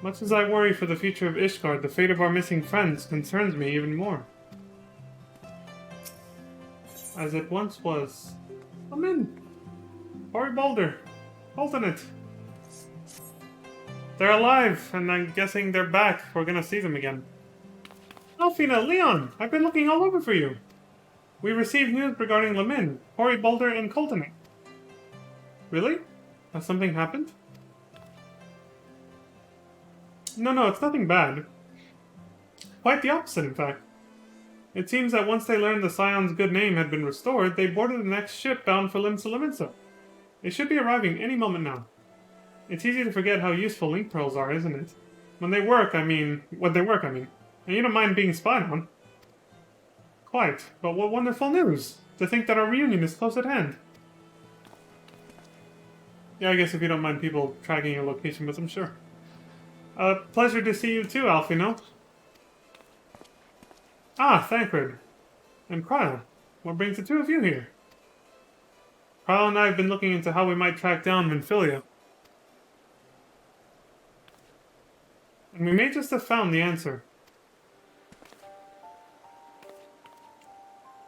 Much as I worry for the future of Ishgard, the fate of our missing friends concerns me even more. As it once was. Come in. Hori Boulder. Alternate. They're alive, and I'm guessing they're back. We're gonna see them again. Alfina, Leon, I've been looking all over for you. We received news regarding Lamin, Hori Boulder, and Coltonet. Really? Has something happened? No, it's nothing bad. Quite the opposite, in fact. It seems that once they learned the Scion's good name had been restored, they boarded the next ship bound for Limsa. They should be arriving any moment now. It's easy to forget how useful link pearls are, isn't it? When they work, I mean. And you don't mind being spied on. Quite, but what wonderful news! To think that our reunion is close at hand. Yeah, I guess if you don't mind people tracking your location with them, sure. Pleasure to see you too, Alfino. Ah, Thancred. And Cryle. What brings the two of you here? Cryle and I have been looking into how we might track down Minfilia. And we may just have found the answer.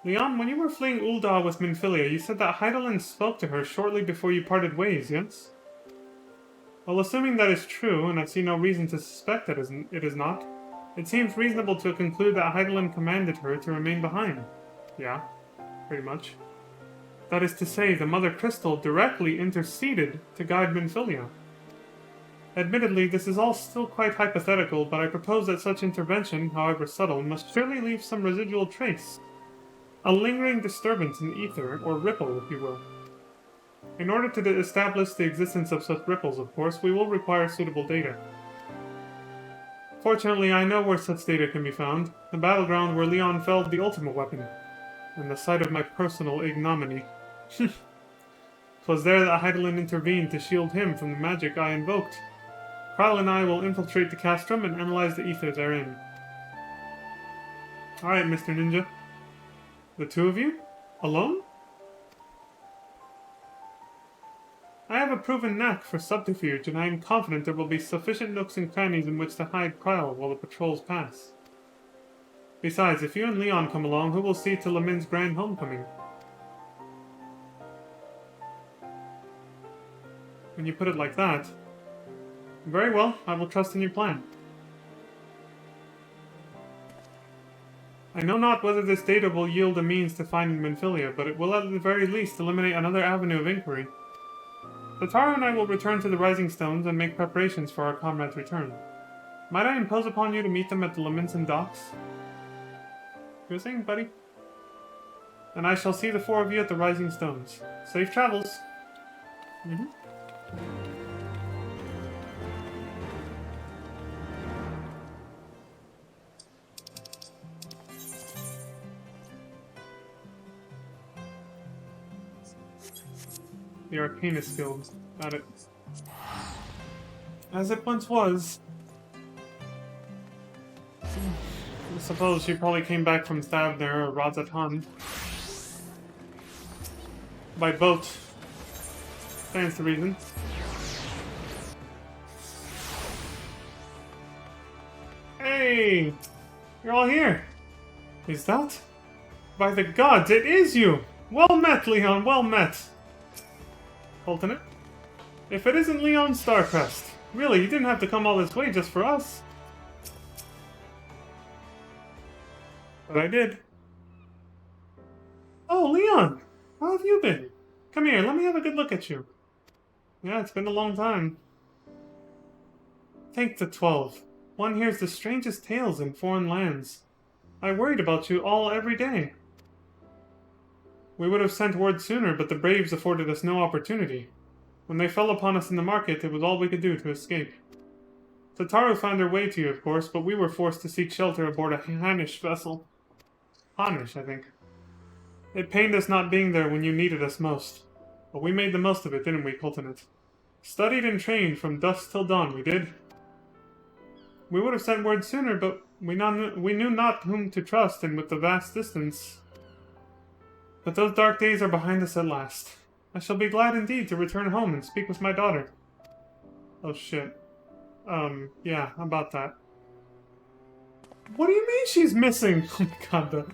Leon, when you were fleeing Ul'dah with Minfilia, you said that Hydaelyn spoke to her shortly before you parted ways, yes? Well, assuming that is true, and I see no reason to suspect that it is not, it seems reasonable to conclude that Hydaelyn commanded her to remain behind. Yeah, pretty much. That is to say, the Mother Crystal directly interceded to guide Minfilia. Admittedly, this is all still quite hypothetical, but I propose that such intervention, however subtle, must surely leave some residual trace. A lingering disturbance in ether, or ripple, if you will. In order to establish the existence of such ripples, of course, we will require suitable data. Fortunately, I know where such data can be found, the battleground where Leon felled the ultimate weapon, and the site of my personal ignominy. 'Twas there that Hydaelyn intervened to shield him from the magic I invoked. Cryle and I will infiltrate the castrum and analyze the ether therein. Alright, Mr. Ninja. The two of you? Alone? I have a proven knack for subterfuge, and I am confident there will be sufficient nooks and crannies in which to hide Cryle while the patrols pass. Besides, if you and Leon come along, who will see to Lamin's grand homecoming? When you put it like that... Very well, I will trust in your plan. I know not whether this data will yield a means to finding Minfilia, but it will at the very least eliminate another avenue of inquiry. Tataru and I will return to the Rising Stones and make preparations for our comrade's return. Might I impose upon you to meet them at the Laminson docks? You were saying, buddy? Then I shall see the four of you at the Rising Stones. Safe travels! The Arcanist Guild. Got it. As it once was. I suppose she probably came back from Thavner or Razatan. By boat. Stands to reason. Hey! You're all here! Is that? By the gods, it is you! Well met, Leon, well met! Coltonet? If it isn't Leon Starcrest. Really, you didn't have to come all this way just for us. But I did. Oh, Leon! How have you been? Come here, let me have a good look at you. Yeah, it's been a long time. Thank the 12. One hears the strangest tales in foreign lands. I worried about you all every day. We would have sent word sooner, but the Braves afforded us no opportunity. When they fell upon us in the market, it was all we could do to escape. Tataru found her way to you, of course, but we were forced to seek shelter aboard a Hanish vessel. Hanish, I think. It pained us not being there when you needed us most. But we made the most of it, didn't we, Coltonet? Studied and trained from dusk till dawn, we did. We would have sent word sooner, but we knew not whom to trust, and with the vast distance... But those dark days are behind us at last. I shall be glad indeed to return home and speak with my daughter. Oh shit. Yeah, about that. What do you mean she's missing? Oh my god,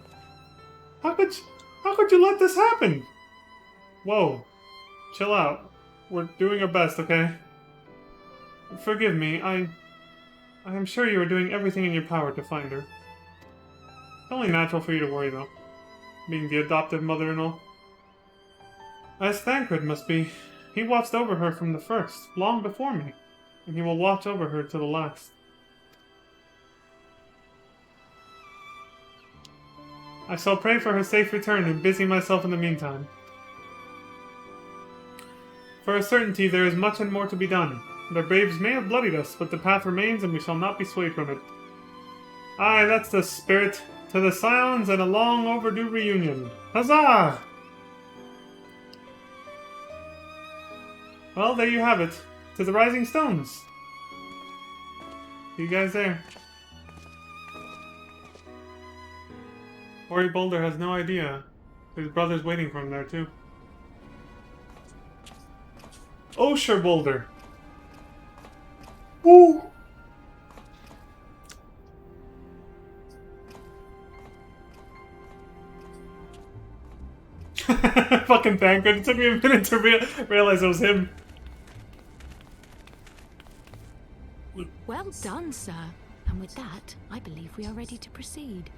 how could you let this happen? Whoa. Chill out. We're doing our best, okay? Forgive me, I am sure you are doing everything in your power to find her. It's only natural for you to worry, though. Being the adoptive mother-in-law. As Thancred must be. He watched over her from the first, long before me. And he will watch over her to the last. I shall pray for her safe return and busy myself in the meantime. For a certainty there is much and more to be done. The braves may have bloodied us, but the path remains and we shall not be swayed from it. Aye, that's the spirit. To the Scions and a long overdue reunion. Huzzah! Well, there you have it. To the Rising Stones. See you guys there. Ori Boulder has no idea. His brother's waiting for him there, too. Osher Boulder. Woo! Fucking Thancred. It took me a minute to realize it was him. Well done, sir. And with that, I believe we are ready to proceed.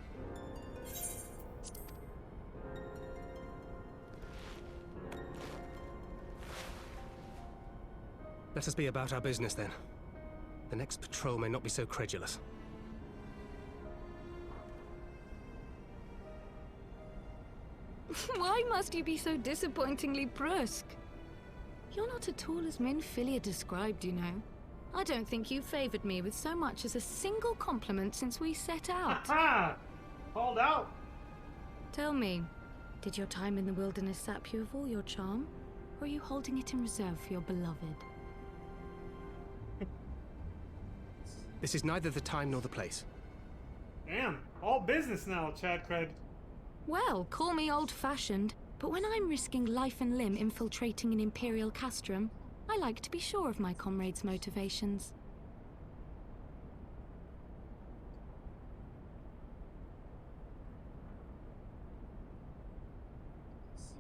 Let us be about our business, then. The next patrol may not be so credulous. Why must you be so disappointingly brusque? You're not at all as Minfilia described, you know. I don't think you favored me with so much as a single compliment since we set out. Ha! Called out! Tell me, did your time in the wilderness sap you of all your charm? Or are you holding it in reserve for your beloved? This is neither the time nor the place. Damn, all business now, Chad Cred. Well, call me old-fashioned, but when I'm risking life and limb infiltrating an Imperial castrum, I like to be sure of my comrades' motivations.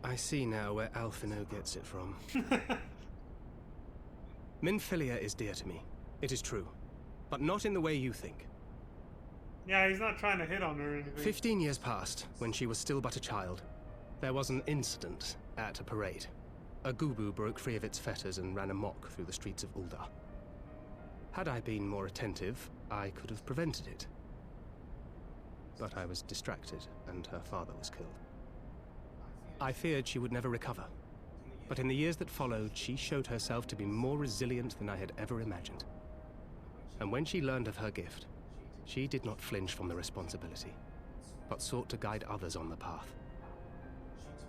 I see now where Alphino gets it from. Minfilia is dear to me. It is true. But not in the way you think. Yeah, he's not trying to hit on her or anything. 15 years passed, when she was still but a child. There was an incident at a parade. A Gubu broke free of its fetters and ran amok through the streets of Uldar. Had I been more attentive, I could have prevented it. But I was distracted, and her father was killed. I feared she would never recover. But in the years that followed, she showed herself to be more resilient than I had ever imagined. And when she learned of her gift, she did not flinch from the responsibility, but sought to guide others on the path.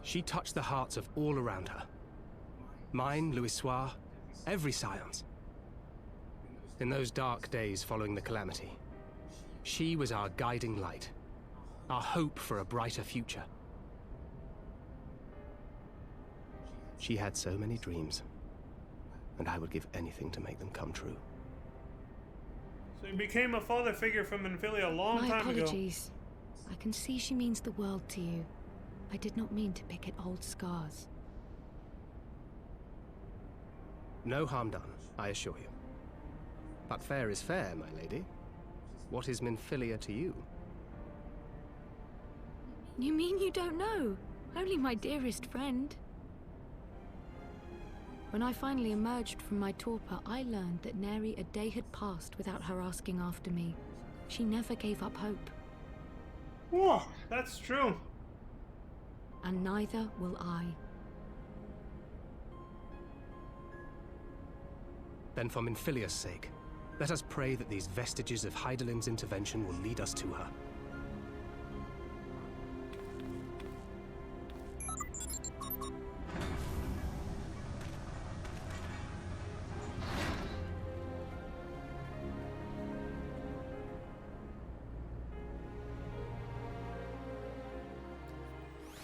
She touched the hearts of all around her. Mine, Louisoire, every Scion's. In those dark days following the calamity, she was our guiding light, our hope for a brighter future. She had so many dreams, and I would give anything to make them come true. So he became a father figure from Minfilia a long time ago. My apologies. I can see she means the world to you. I did not mean to pick at old scars. No harm done, I assure you. But fair is fair, my lady. What is Minfilia to you? You mean you don't know? Only my dearest friend. When I finally emerged from my torpor, I learned that nary a day had passed without her asking after me. She never gave up hope. Whoa, that's true. And neither will I. Then for Minfilia's sake, let us pray that these vestiges of Hydaelyn's intervention will lead us to her.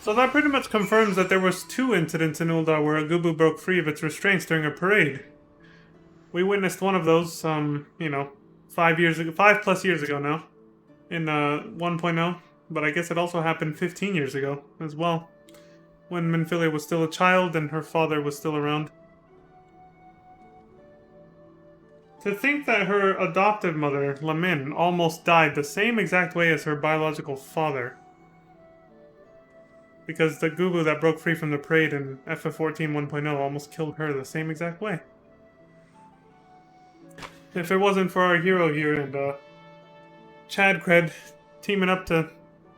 So that pretty much confirms that there was two incidents in Uldar where a Gubu broke free of its restraints during a parade. We witnessed one of those, you know, 5+ years ago now, in 1.0. But I guess it also happened 15 years ago as well, when Minfilia was still a child and her father was still around. To think that her adoptive mother, Lamin, almost died the same exact way as her biological father. Because the Gubu that broke free from the parade in FF14 1.0 almost killed her the same exact way. If it wasn't for our hero here and Chadcred teaming up to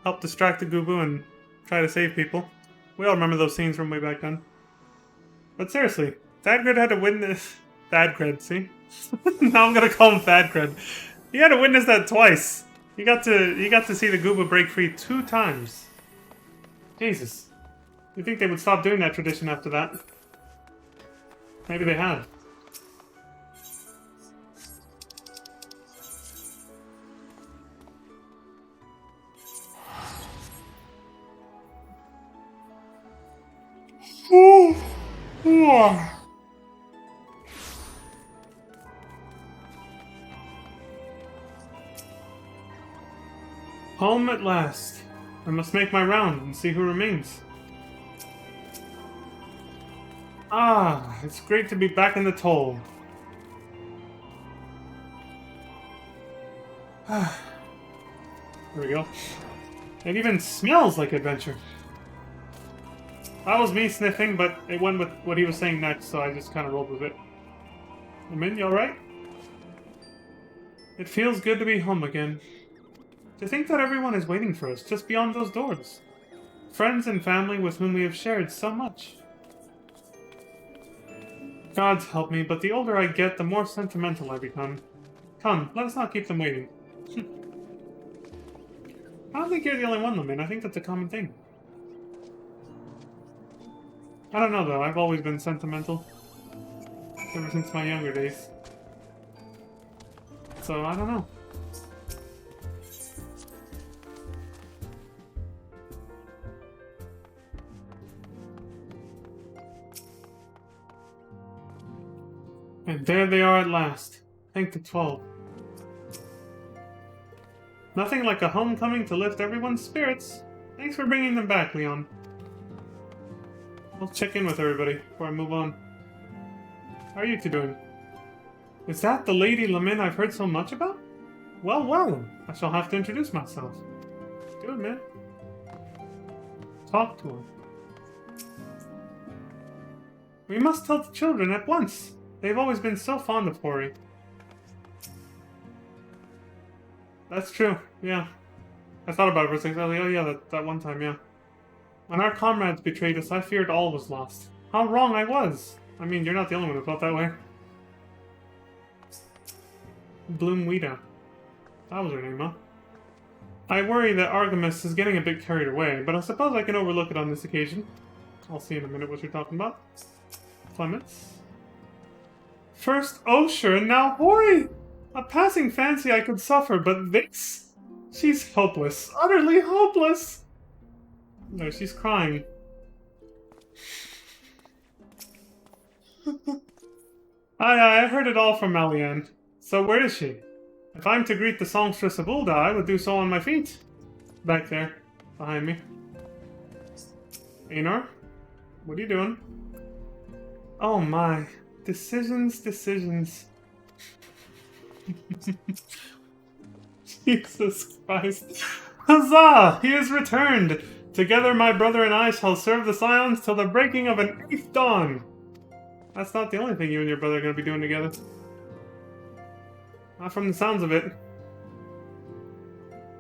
help distract the Gubu and try to save people. We all remember those scenes from way back then. But seriously, Thadcred had to witness... Thadcred, see? Now I'm gonna call him Thadcred. He had to witness that twice. You got to see the Gubu break free 2 times. Jesus. You think they would stop doing that tradition after that? Maybe they have. Home at last. I must make my round and see who remains. Ah, it's great to be back in the toll. There we go. It even smells like adventure. That was me sniffing, but it went with what he was saying next, so I just kind of rolled with it. Min, you alright? It feels good to be home again. To think that everyone is waiting for us just beyond those doors. Friends and family with whom we have shared so much. Gods help me, but the older I get, the more sentimental I become. Come, let us not keep them waiting. I don't think you're the only one, Lamin. I think that's a common thing. I don't know, though. I've always been sentimental. Ever since my younger days. So, I don't know. And there they are at last. Thank the 12. Nothing like a homecoming to lift everyone's spirits. Thanks for bringing them back, Leon. I'll check in with everybody before I move on. How are you two doing? Is that the Lady Lamin I've heard so much about? Well, well, I shall have to introduce myself. Do it, man. Talk to her. We must tell the children at once. They've always been so fond of Hori. That's true, yeah. I thought about it for a second. I was like, oh yeah, that one time, yeah. When our comrades betrayed us, I feared all was lost. How wrong I was! I mean, you're not the only one who felt that way. Bloomweeda. That was her name, huh? I worry that Artemis is getting a bit carried away, but I suppose I can overlook it on this occasion. I'll see in a minute what you're talking about. Clements. First Osher and now Hori! A passing fancy I could suffer, but this? She's hopeless. Utterly hopeless! No, she's crying. I heard it all from Malian. So where is she? If I'm to greet the songstress of Ul'dah, I would do so on my feet. Back there, behind me. Einar? What are you doing? Oh my. Decisions. Jesus Christ. Huzzah! He is returned! Together my brother and I shall serve the Scions till the breaking of an 8th dawn! That's not the only thing you and your brother are going to be doing together. Not from the sounds of it.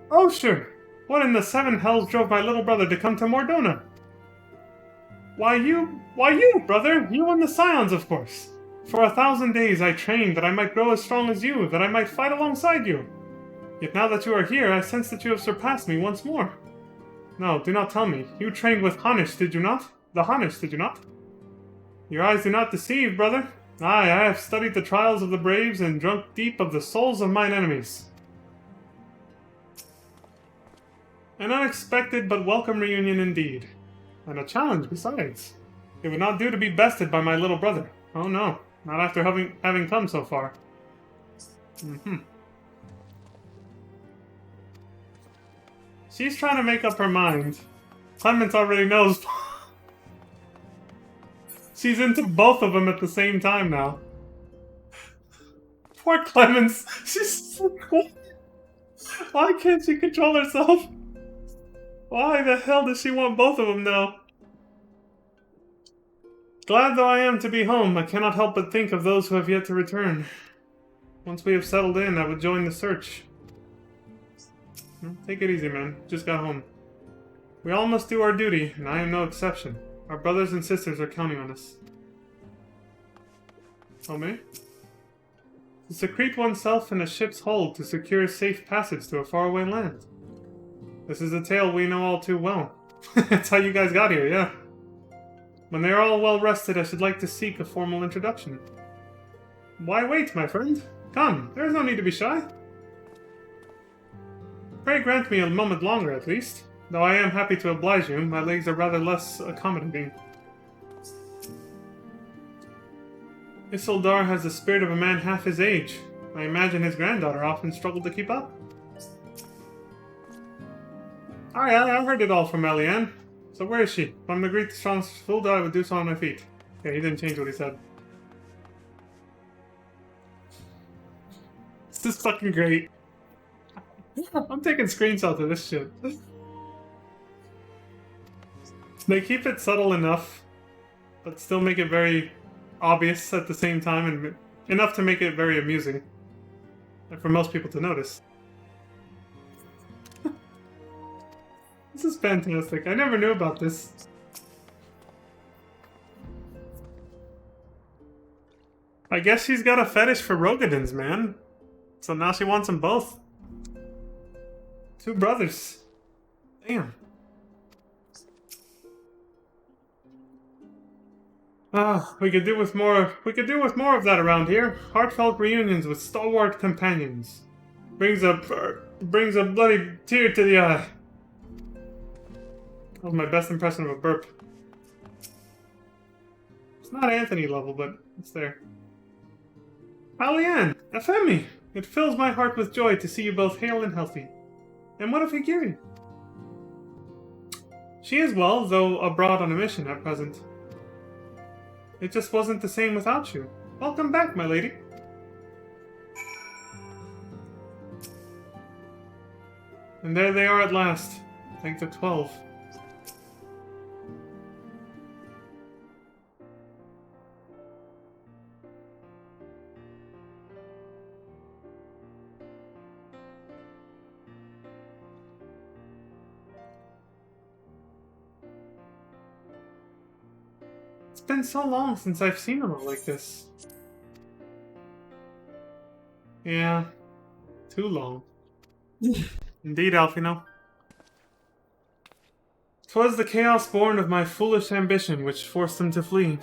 Oh, sure! What in the 7 hells drove my little brother to come to Mordona? Why you, brother! You and the Scions, of course! For 1,000 days I trained that I might grow as strong as you, that I might fight alongside you. Yet now that you are here, I sense that you have surpassed me once more. No, do not tell me. You trained with Hanish, did you not? The Hanish, did you not? Your eyes do not deceive, brother. Aye, I have studied the trials of the braves and drunk deep of the souls of mine enemies. An unexpected but welcome reunion indeed. And a challenge besides. It would not do to be bested by my little brother. Oh no. Not after having come so far. She's trying to make up her mind. Clemens already knows. She's into both of them at the same time now. Poor Clemens. She's so cool. Why can't she control herself? Why the hell does she want both of them now? Glad though I am to be home, I cannot help but think of those who have yet to return. Once we have settled in, I would join the search. Take it easy, man. Just got home. We all must do our duty, and I am no exception. Our brothers and sisters are counting on us. Oh, me? To secrete oneself in a ship's hold to secure safe passage to a faraway land. This is a tale we know all too well. That's how you guys got here, yeah. When they are all well rested, I should like to seek a formal introduction. Why wait, my friend? Come, there is no need to be shy. Pray grant me a moment longer, at least. Though I am happy to oblige you, my legs are rather less accommodating. Isildur has the spirit of a man half his age. I imagine his granddaughter often struggled to keep up. I heard it all from Eliane. So where is she? If I'm to greet the strong Fulda, I would do so on my feet. Yeah, he didn't change what he said. This is fucking great. I'm taking screenshots of this shit. They keep it subtle enough, but still make it very obvious at the same time, and enough to make it very amusing. And for most people to notice. This is fantastic. I never knew about this. I guess she's got a fetish for Rogadins, man. So now she wants them both. Two brothers. Damn. We could do with more. We could do with more of that around here. Heartfelt reunions with stalwart companions. Brings a bloody tear to the eye. That was my best impression of a burp. It's not Anthony level, but it's there. Alianne, Efemi, it fills my heart with joy to see you both hale and healthy. And what of Higiri? She is well, though abroad on a mission at present. It just wasn't the same without you. Welcome back, my lady. And there they are at last. Thank the 12. It's been so long since I've seen them all like this. Yeah, too long. Indeed, Alfino. 'Twas the chaos born of my foolish ambition which forced them to flee.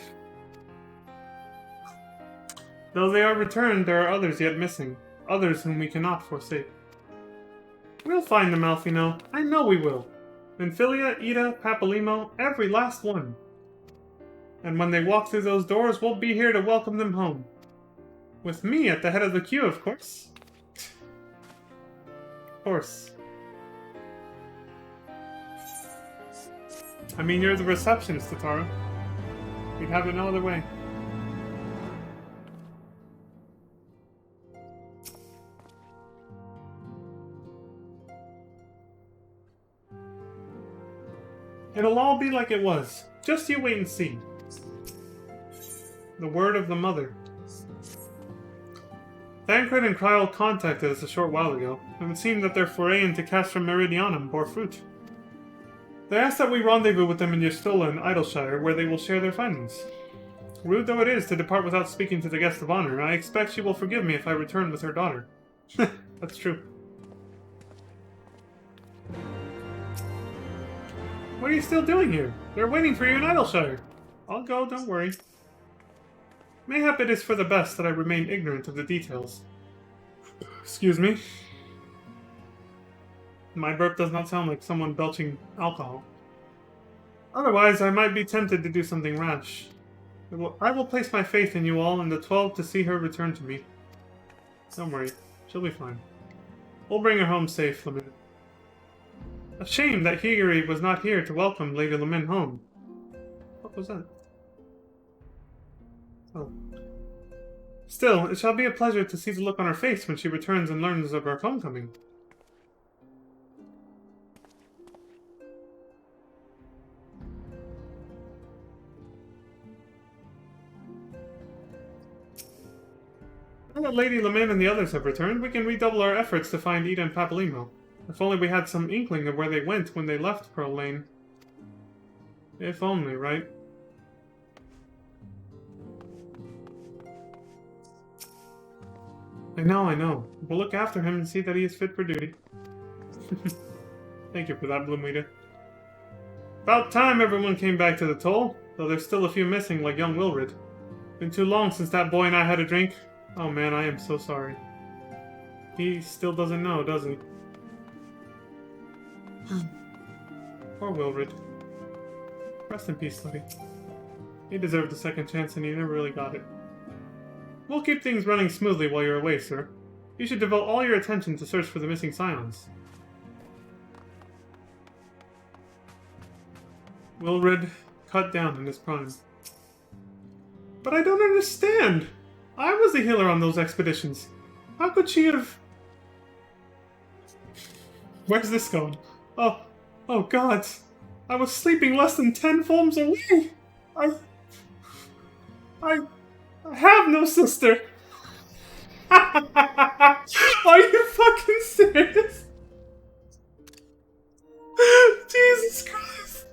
Though they are returned, there are others yet missing, others whom we cannot forsake. We'll find them, Alfino. I know we will. Nymphilia, Ida, Papalymo, every last one. And when they walk through those doors, we'll be here to welcome them home. With me at the head of the queue, of course. Of course. I mean, you're the receptionist, Tataru. We'd have it no other way. It'll all be like it was. Just you wait and see. The word of the mother. Thancred and Kryl contacted us a short while ago, and it seemed that their foray into Castra Meridianum bore fruit. They asked that we rendezvous with them in Yestola and Idleshire, where they will share their findings. Rude though it is to depart without speaking to the guest of honor, I expect she will forgive me if I return with her daughter. That's true. What are you still doing here? They're waiting for you in Idleshire. I'll go, don't worry. Mayhap it is for the best that I remain ignorant of the details. Excuse me. My burp does not sound like someone belching alcohol. Otherwise, I might be tempted to do something rash. I will place my faith in you all and the 12 to see her return to me. Don't worry, she'll be fine. We'll bring her home safe, Lamin. A shame that Higiri was not here to welcome Lady Lamin home. What was that? Oh. Still, it shall be a pleasure to see the look on her face when she returns and learns of our homecoming. Now that Lady Lamin and the others have returned, we can redouble our efforts to find Ida and Papalymo. If only we had some inkling of where they went when they left Pearl Lane. If only, right? I know. We'll look after him and see that he is fit for duty. Thank you for that, Bloomweeder. About time everyone came back to the toll, though there's still a few missing, like young Wilred. Been too long since that boy and I had a drink. Oh man, I am so sorry. He still doesn't know, does he? Poor Wilred. Rest in peace, buddy. He deserved a second chance and he never really got it. We'll keep things running smoothly while you're away, sir. You should devote all your attention to search for the missing scions. Wilred cut down in his prime. But I don't understand! I was the healer on those expeditions. How could she have... Where's this going? Oh God. I was sleeping less than 10 foams away! I have no sister! Are you fucking serious? Jesus Christ!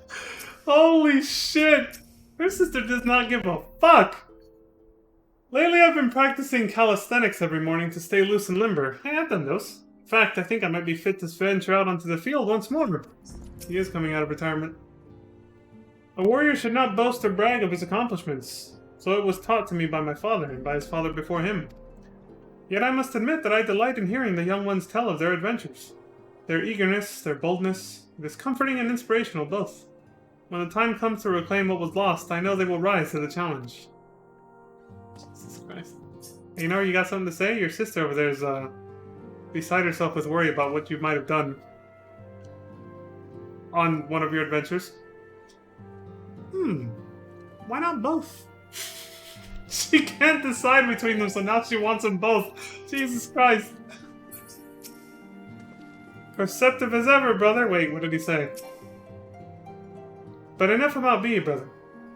Holy shit! Her sister does not give a fuck! Lately I've been practicing calisthenics every morning to stay loose and limber. Hey, I've done those. In fact, I think I might be fit to venture out onto the field once more. He is coming out of retirement. A warrior should not boast or brag of his accomplishments. So it was taught to me by my father, and by his father before him. Yet I must admit that I delight in hearing the young ones tell of their adventures. Their eagerness, their boldness, it is comforting and inspirational both. When the time comes to reclaim what was lost, I know they will rise to the challenge. Jesus Christ. Hey, you know, you got something to say? Your sister over there is, beside herself with worry about what you might have done on one of your adventures. Why not both? She can't decide between them, so now she wants them both. Jesus Christ. Perceptive as ever, brother. Wait, what did he say? But enough about me, brother.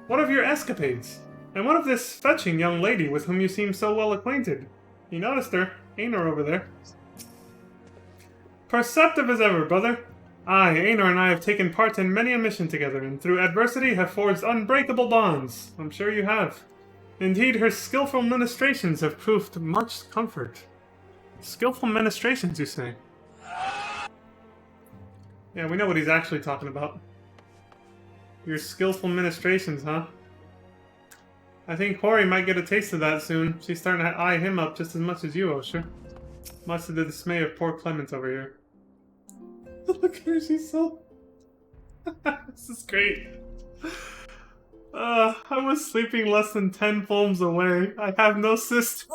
What of your escapades? And what of this fetching young lady with whom you seem so well acquainted? You noticed her. Aenor over there. Perceptive as ever, brother. Aye, Aenor and I have taken part in many a mission together, and through adversity have forged unbreakable bonds. I'm sure you have. Indeed, her skillful ministrations have proved much comfort. Skillful ministrations, you say? Yeah, we know what he's actually talking about. Your skillful ministrations, huh? I think Hori might get a taste of that soon. She's starting to eye him up just as much as you, Osher. Much to the dismay of poor Clement over here. Look at her, she's so... This is great. I was sleeping less than 10 foams away. I have no sister.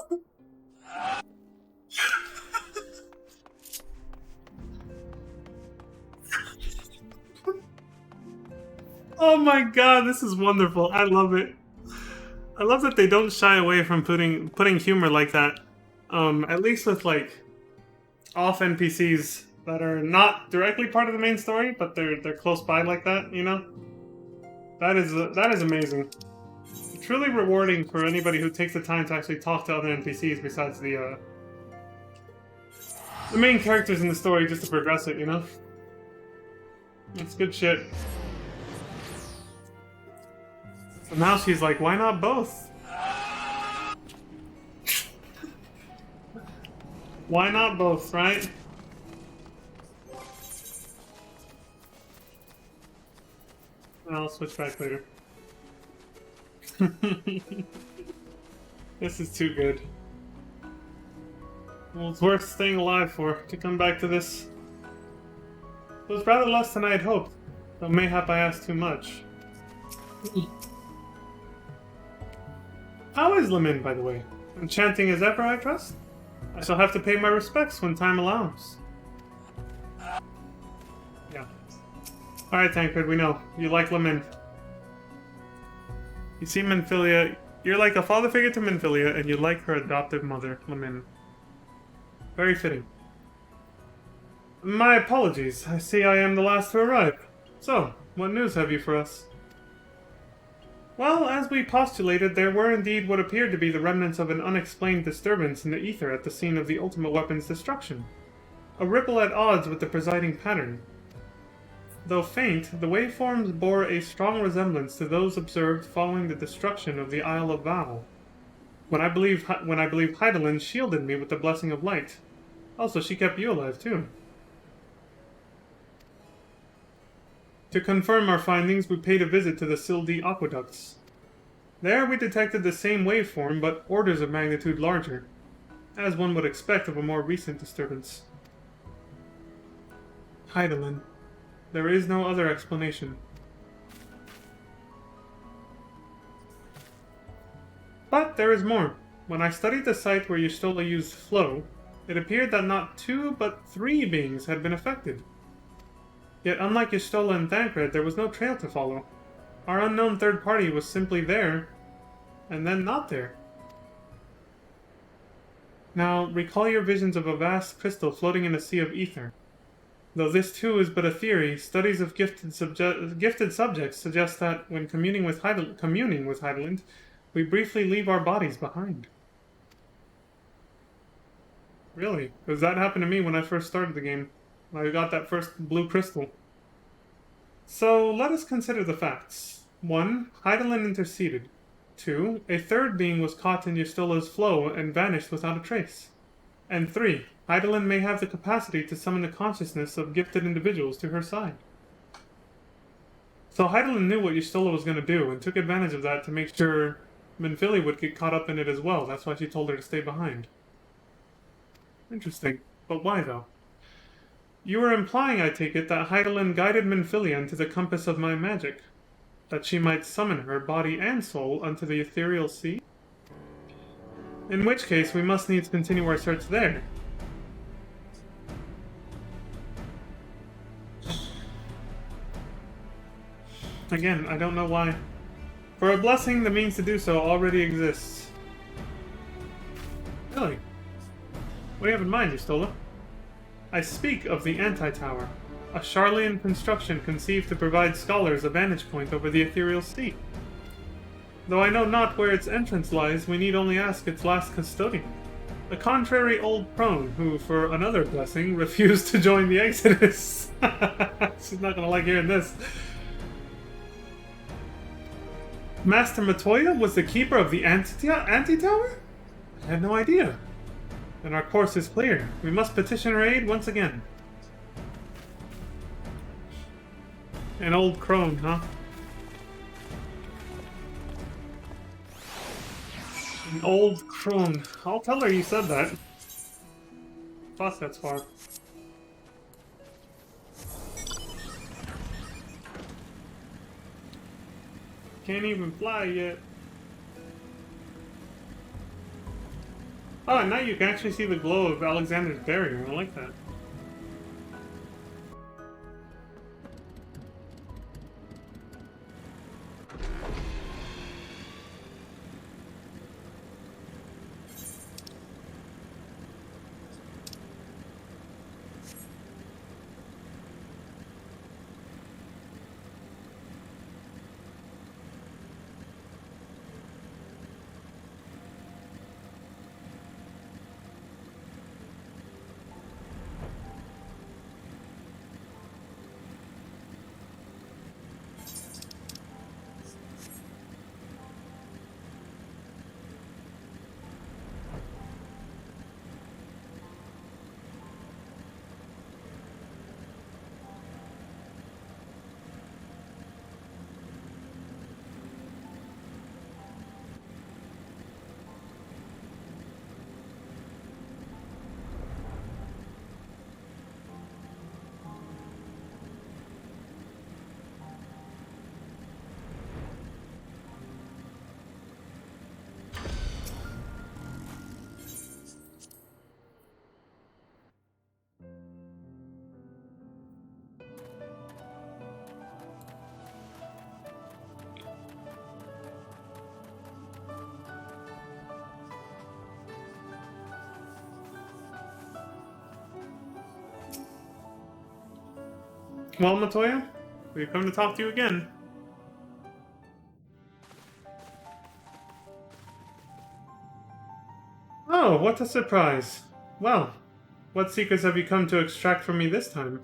Oh my god, this is wonderful. I love it. I love that they don't shy away from putting humor like that. At least with, like, off NPCs that are not directly part of the main story, but they're close by like that, you know? That is amazing. Truly rewarding for anybody who takes the time to actually talk to other NPCs besides the main characters in the story just to progress it, you know? It's good shit. So now she's like, why not both? Why not both, right? I'll switch back later. This is too good. Well, it's worth staying alive for, to come back to this. It was rather less than I had hoped, though mayhap I asked too much. is Lamin, by the way? Enchanting as ever, I trust? I shall have to pay my respects when time allows. Yeah. Alright, Tancred, we know. You like Lamin. You see Minfilia... You're like a father figure to Minfilia, and you like her adoptive mother, Lamin. Very fitting. My apologies. I see I am the last to arrive. So, what news have you for us? Well, as we postulated, there were indeed what appeared to be the remnants of an unexplained disturbance in the ether at the scene of the Ultimate Weapon's destruction. A ripple at odds with the presiding pattern. Though faint, the waveforms bore a strong resemblance to those observed following the destruction of the Isle of Val, when I believe Hydaelyn shielded me with the Blessing of Light. Also, she kept you alive, too. To confirm our findings, we paid a visit to the Sildi aqueducts. There we detected the same waveform, but orders of magnitude larger, as one would expect of a more recent disturbance. Hydaelyn. There is no other explanation. But there is more. When I studied the site where Y'shtola used flow, it appeared that not 2 but 3 beings had been affected. Yet unlike Y'shtola and Thancred, there was no trail to follow. Our unknown third party was simply there, and then not there. Now, recall your visions of a vast crystal floating in a sea of ether. Though this too is but a theory, studies of gifted subjects suggest that when communing with Hydaelyn, we briefly leave our bodies behind. Really? Because that happened to me when I first started the game. I got that first blue crystal. So, let us consider the facts. 1. Hydaelyn interceded. 2. A third being was caught in Y'shtola's flow and vanished without a trace. And 3. Hydaelyn may have the capacity to summon the consciousness of gifted individuals to her side. So Hydaelyn knew what Y'shtola was going to do, and took advantage of that to make sure Minfilia would get caught up in it as well. That's why she told her to stay behind. Interesting. But why, though? You were implying, I take it, that Hydaelyn guided Minfilia into the compass of my magic, that she might summon her body and soul unto the ethereal sea? In which case, we must needs continue our search there. Again, I don't know why. For a blessing, the means to do so already exists. Really? What do you have in mind, Y'shtola? I speak of the Anti-Tower, a Sharlayan construction conceived to provide scholars a vantage point over the ethereal sea. Though I know not where its entrance lies, we need only ask its last custodian, the contrary old crone, who, for another blessing, refused to join the Exodus. She's not gonna like hearing this. Master Matoya was the keeper of the Anti-Tower? I had no idea. Then our course is clear. We must petition her aid once again. An old crone, huh? An old crone. I'll tell her you said that. Plus, that's far. Can't even fly yet. Oh, and now you can actually see the glow of Alexander's barrier. I like that. Well, Matoya, we've come to talk to you again. Oh, what a surprise. Well, what secrets have you come to extract from me this time?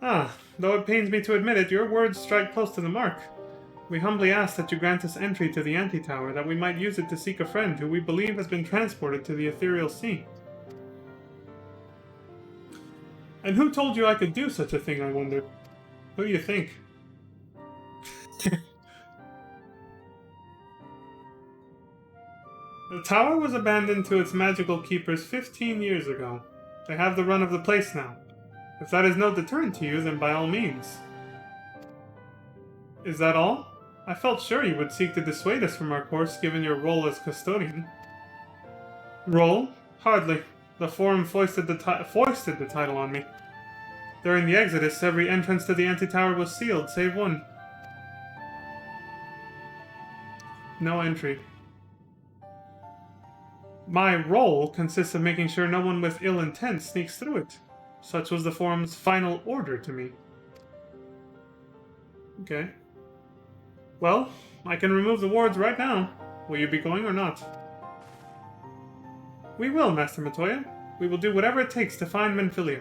Ah, though it pains me to admit it, your words strike close to the mark. We humbly ask that you grant us entry to the Antitower, that we might use it to seek a friend who we believe has been transported to the Ethereal Sea. And who told you I could do such a thing, I wonder? Who do you think? The tower was abandoned to its magical keepers 15 years ago. They have the run of the place now. If that is no deterrent to you, then by all means. Is that all? I felt sure you would seek to dissuade us from our course, given your role as custodian. Role? Hardly. The Forum foisted the title on me. During the Exodus, every entrance to the Antitower was sealed, save one. No entry. My role consists of making sure no one with ill intent sneaks through it. Such was the Forum's final order to me. Okay. Well, I can remove the wards right now. Will you be going or not? We will, Master Matoya. We will do whatever it takes to find Menphilia.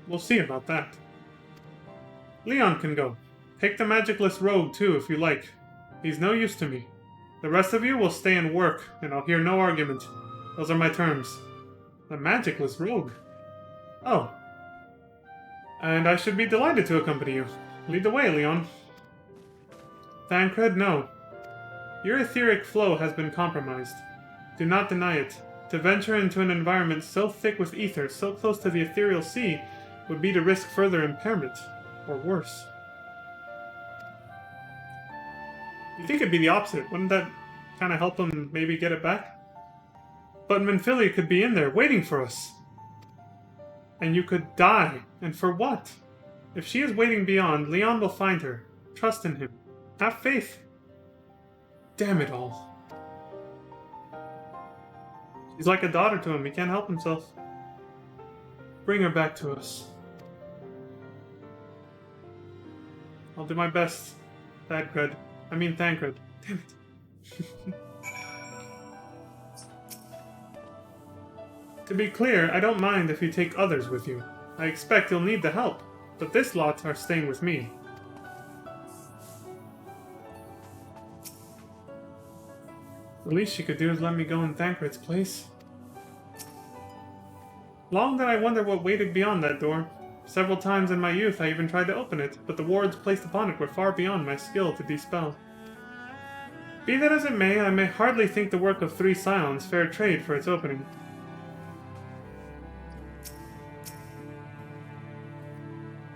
We'll see about that. Leon can go. Take the magicless rogue too, if you like. He's no use to me. The rest of you will stay and work, and I'll hear no argument. Those are my terms. The magicless rogue? Oh. And I should be delighted to accompany you. Lead the way, Leon. Thancred, no. Your etheric flow has been compromised. Do not deny it. To venture into an environment so thick with ether, so close to the ethereal sea, would be to risk further impairment, or worse. You think it'd be the opposite? Wouldn't that kind of help him maybe get it back? But Menphilia could be in there, waiting for us. And you could die. And for what? If she is waiting beyond, Leon will find her. Trust in him. Have faith. Damn it all. She's like a daughter to him. He can't help himself. Bring her back to us. I'll do my best, Thancred. Damn it. To be clear, I don't mind if you take others with you. I expect you'll need the help, but this lot are staying with me. The least she could do is let me go in Thancred's place. Long did I wonder what waited beyond that door. Several times in my youth I even tried to open it, but the wards placed upon it were far beyond my skill to dispel. Be that as it may, I may hardly think the work of 3 Scions fair trade for its opening.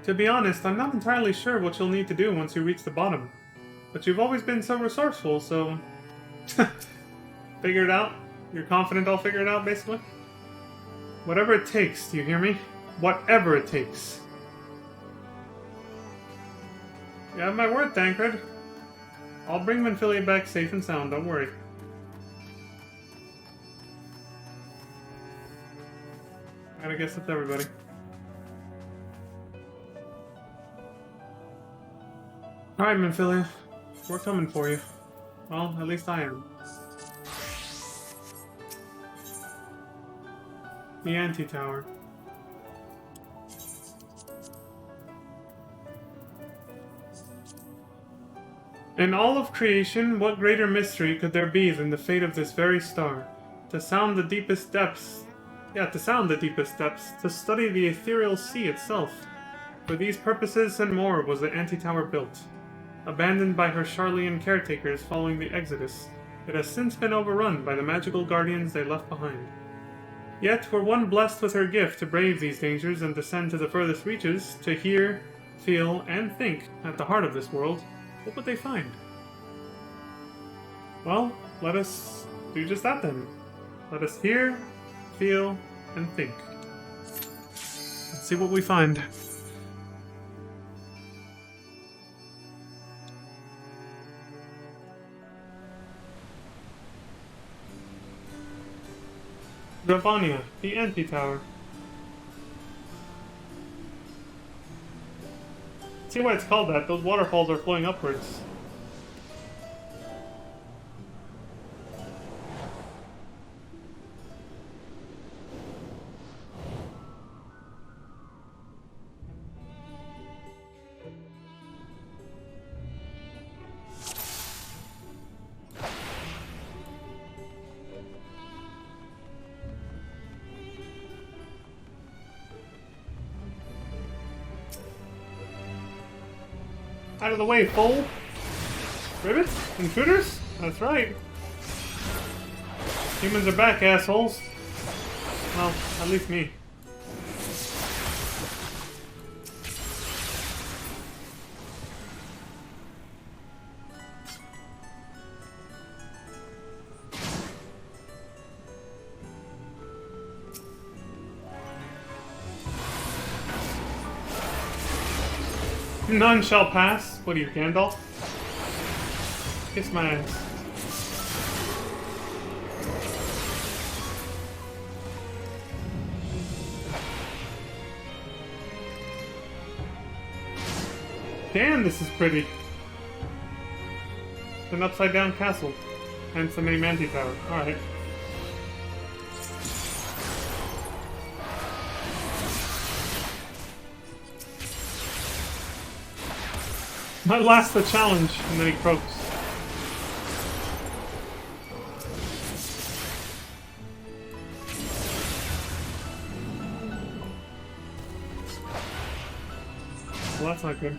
To be honest, I'm not entirely sure what you'll need to do once you reach the bottom. But you've always been so resourceful, so... Figure it out? You're confident I'll figure it out, basically? Whatever it takes, do you hear me? Whatever it takes. You have my word, Thancred. I'll bring Menphilia back safe and sound, don't worry. And I guess that's everybody. Alright, Menphilia. We're coming for you. Well, at least I am. The Antitower. In all of creation, what greater mystery could there be than the fate of this very star? To sound the deepest depths... to study the ethereal sea itself. For these purposes and more was the Antitower built. Abandoned by her Charlian caretakers following the Exodus, it has since been overrun by the magical guardians they left behind. Yet, were one blessed with her gift to brave these dangers and descend to the furthest reaches, to hear, feel, and think at the heart of this world, what would they find? Well, let us do just that then. Let us hear, feel, and think. Let's see what we find. Gravania, the Antitower. See why it's called that. Those waterfalls are flowing upwards. Out of the way, fool! Ribbits? Intruders? That's right. Humans are back, assholes. Well, at least me. None shall pass. What are you, Gandalf? Kiss my ass. Damn, this is pretty. It's an upside down castle. Hence the mini Manti Tower. Alright. At last the challenge, and then he croaks. Well, that's not good.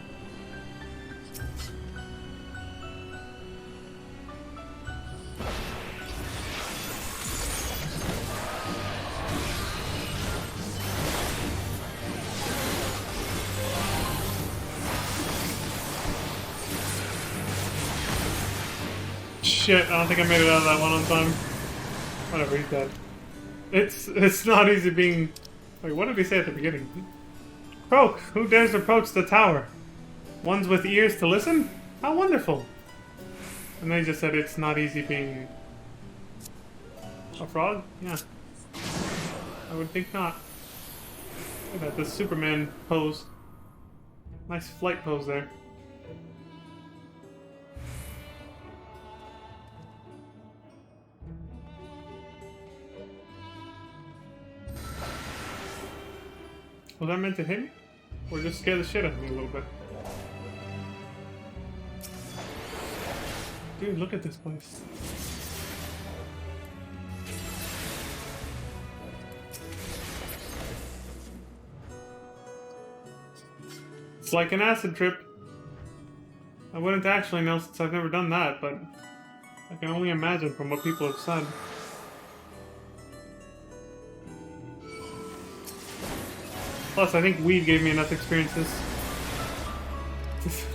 Shit, I don't think I made it out of that one on time. Whatever, he's dead. It's not easy being... Wait, what did he say at the beginning? Croak! Who dares approach the tower? Ones with ears to listen? How wonderful! And then he just said it's not easy being... a frog? Yeah. I would think not. Look at that, the Superman pose. Nice flight pose there. Was that meant to hit me? Or just scare the shit out of me a little bit? Dude, look at this place. It's like an acid trip. I wouldn't actually know since I've never done that, but I can only imagine from what people have said. Plus, I think weed gave me enough experiences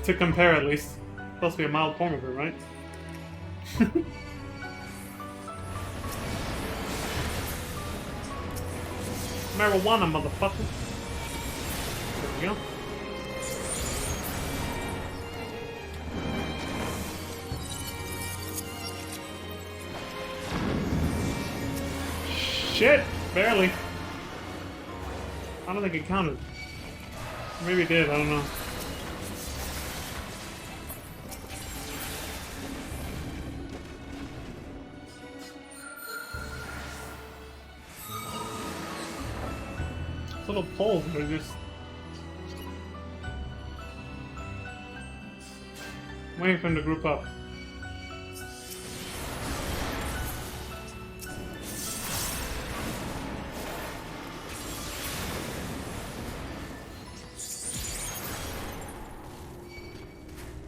to compare, at least. It's supposed to be a mild form of it, right? Marijuana, motherfucker. There we go. Shit! Barely. I don't think it counted. Maybe it did, I don't know. Little poles that are just... waiting for him to group up.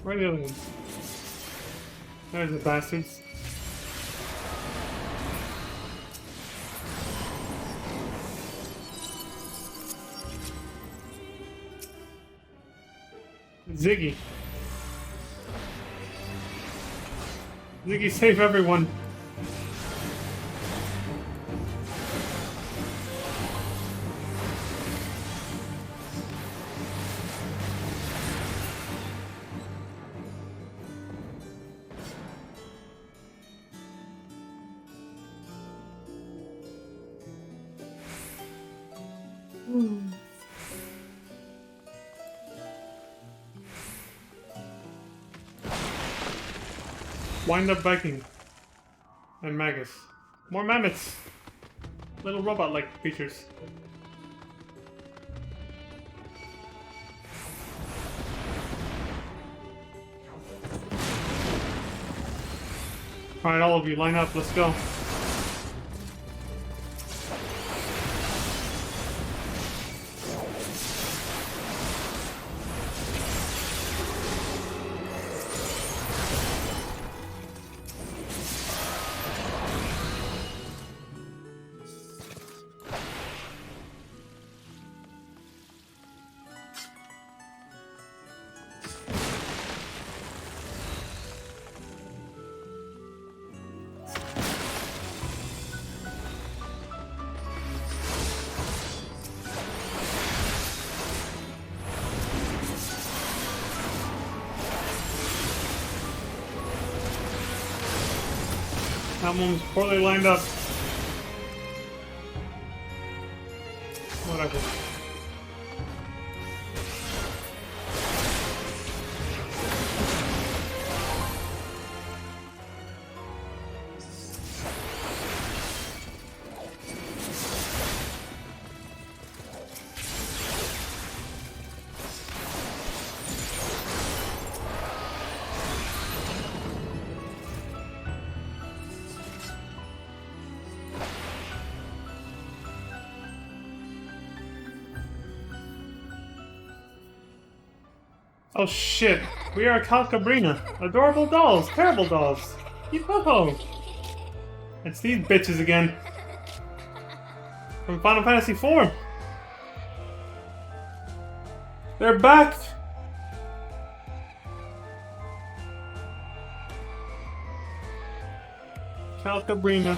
Where are the other ones? There's the bastards. Ziggy. Ziggy, save everyone. Wind up Viking. And Magus. More mammoths! Little robot-like creatures. Alright, all of you, line up, let's go. That one was poorly lined up. Whatever. Oh shit, we are Calcabrina. Adorable dolls, terrible dolls. Yee-ho-ho. It's these bitches again. From Final Fantasy IV. They're back! Calcabrina.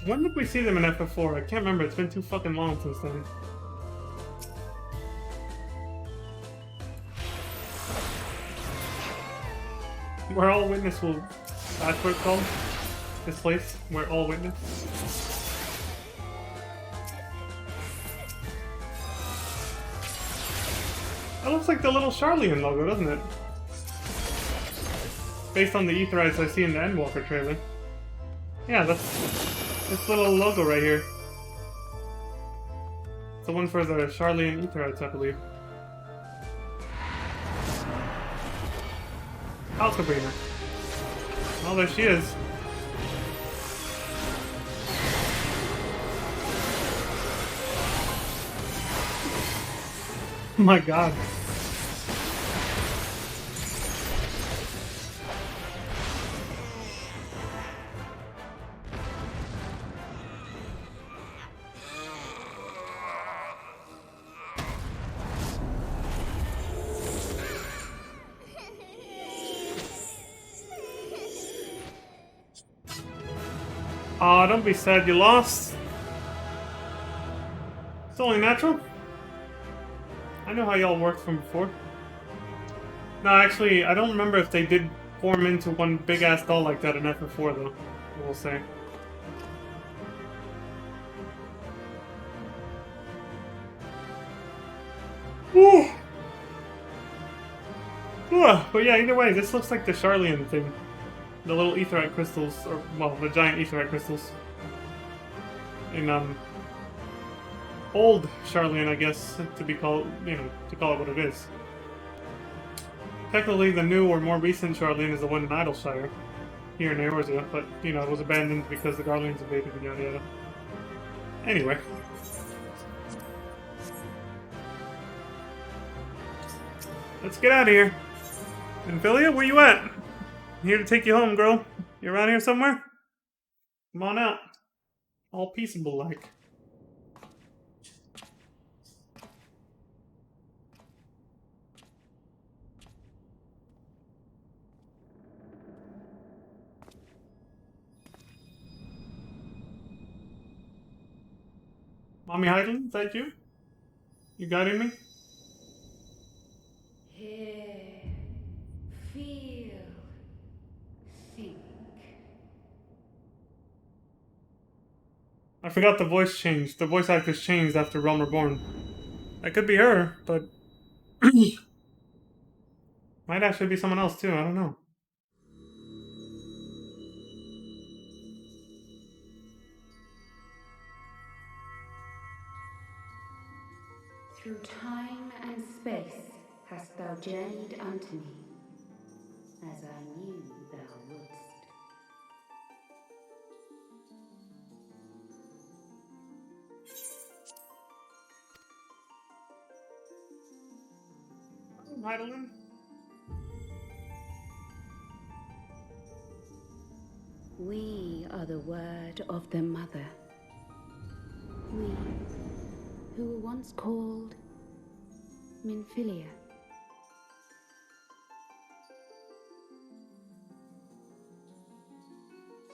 When did we see them in FF4? I can't remember, it's been too fucking long since then. Where all witness will... That's what it's called? This place? Where all witness? That looks like the little Charlian logo, doesn't it? Based on the Aetherites I see in the Endwalker trailer. Yeah, that's... this little logo right here. It's the one for the Charlian Aetherites, I believe. Calcabrina. Oh, there she is. Oh my god. Aw, don't be sad you lost. It's only natural. I know how y'all worked from before. No, actually, I don't remember if they did form into one big-ass doll like that in FF4, though. I will say. Woo! But yeah, either way, this looks like the Charlian thing. The little Aetherite crystals, or, well, the giant Aetherite crystals. In, old Charlian, I guess, to be called, you know, to call it what it is. Technically, the new or more recent Charlian is the one in Idleshire, here in Eorzea, but, you know, it was abandoned because the Garleans invaded and yada yada. Anyway. Let's get out of here. Amphilia, where you at? I'm here to take you home, girl. You around here somewhere? Come on out. All peaceable like. Mommy Hyden, is that you? You guiding me? Hear, feel, think. I forgot the voice changed. The voice actress changed after Realm Reborn. That could be her, but... Might actually be someone else too, I don't know. Through time and space hast thou journeyed unto me, as I knew thou wouldst. Heidelin? We are the word of the Mother. We, who were once called Minfilia.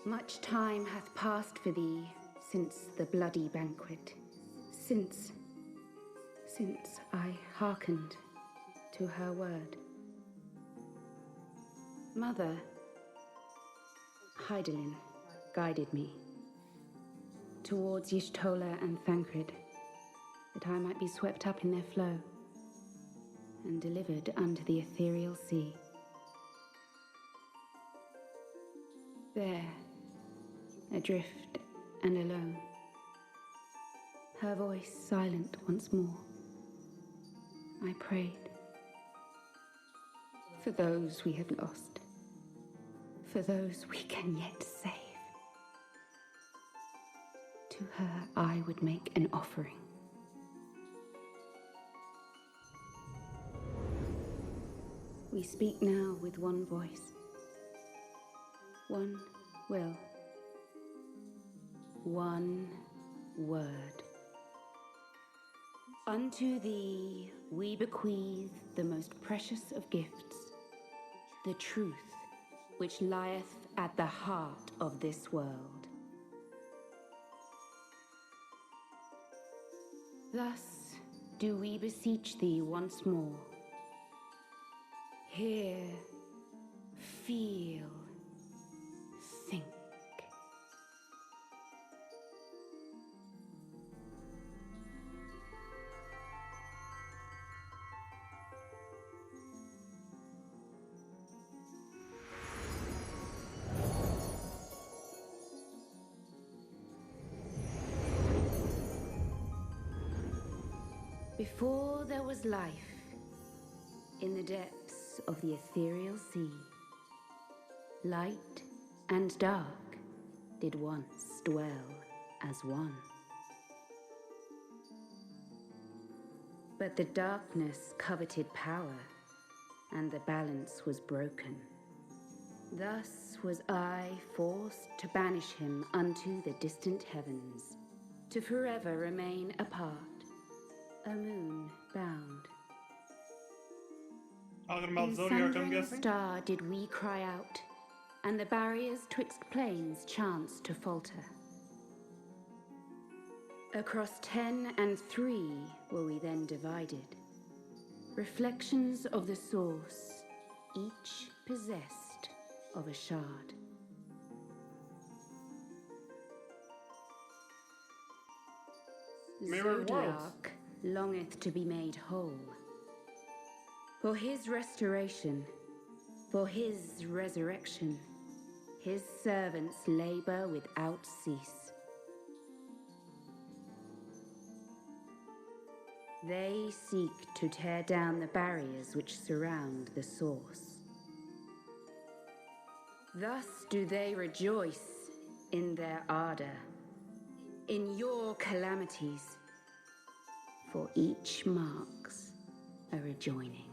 Much time hath passed for thee since the bloody banquet, since I hearkened to her word. Mother, Heidelin guided me towards Y'shtola and Thancred, that I might be swept up in their flow and delivered unto the ethereal sea. There, adrift and alone, her voice silent once more, I prayed for those we have lost, for those we can yet save. To her I would make an offering. We speak now with one voice, one will, one word. Unto thee we bequeath the most precious of gifts, the truth which lieth at the heart of this world. Thus do we beseech thee once more. Hear, feel, think. Before there was life, in the depths of the ethereal sea, light and dark did once dwell as one. But the darkness coveted power, and the balance was broken. Thus was I forced to banish him unto the distant heavens, to forever remain apart, a moon bound. Talking about In Zodiac, I'm sundering guessing? star did we cry out, and the barriers twixt planes chanced to falter. Across 10 and 3 were we then divided, reflections of the source, each possessed of a shard. Mirrored worlds. Zodiac longeth to be made whole. For his restoration, for his resurrection, his servants labor without cease. They seek to tear down the barriers which surround the source. Thus do they rejoice in their ardor, in your calamities, for each marks a rejoining.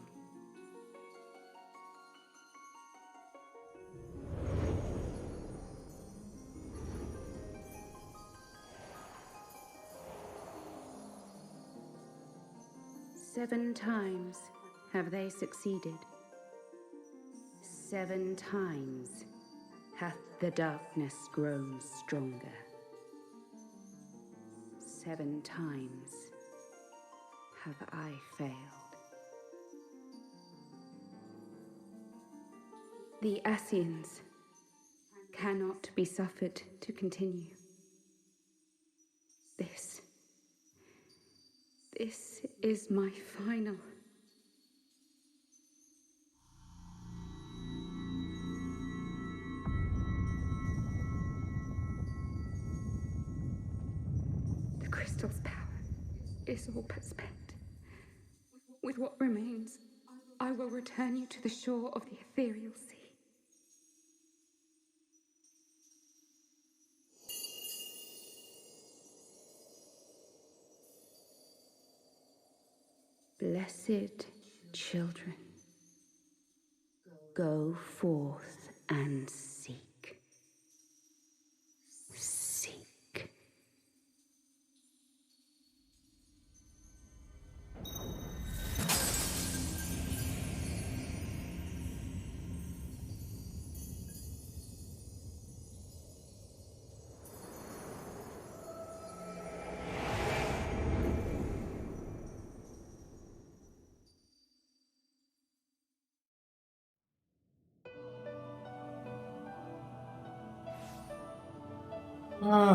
Seven times have they succeeded. 7 times hath the darkness grown stronger. 7 times have I failed. The Ascians cannot be suffered to continue. This is my final. crystal's power is all but spent. With what remains, I will return you to the shore of the ethereal sea. Blessed children, go forth and seek. Seek.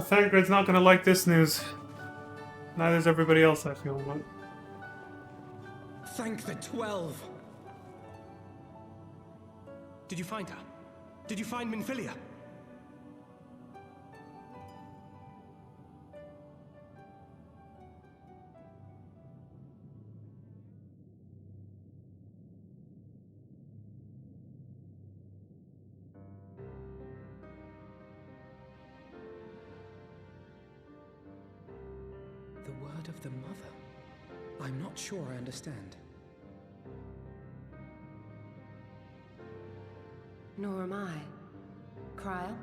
Thancred's not gonna like this news. Neither's everybody else, I feel, but... Thank the 12! Did you find her? Did you find Minfilia? The word of the Mother? I'm not sure I understand. Nor am I. Cryle?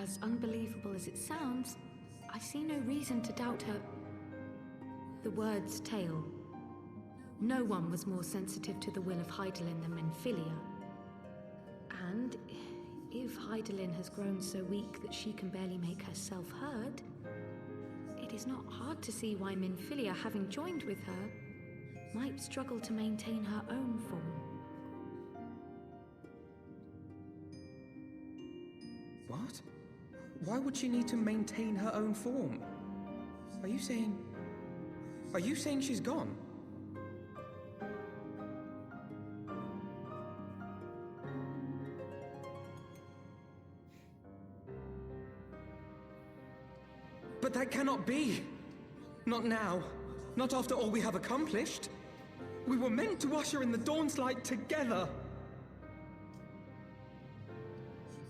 As unbelievable as it sounds, I see no reason to doubt her. The word's tale. No one was more sensitive to the will of Hydaelyn than Minfilia. And if Hydaelyn has grown so weak that she can barely make herself heard, it is not hard to see why Minfilia, having joined with her, might struggle to maintain her own form. What? Why would she need to maintain her own form? Are you saying she's gone? But that cannot be! Not now. Not after all we have accomplished. We were meant to usher in the dawn's light together!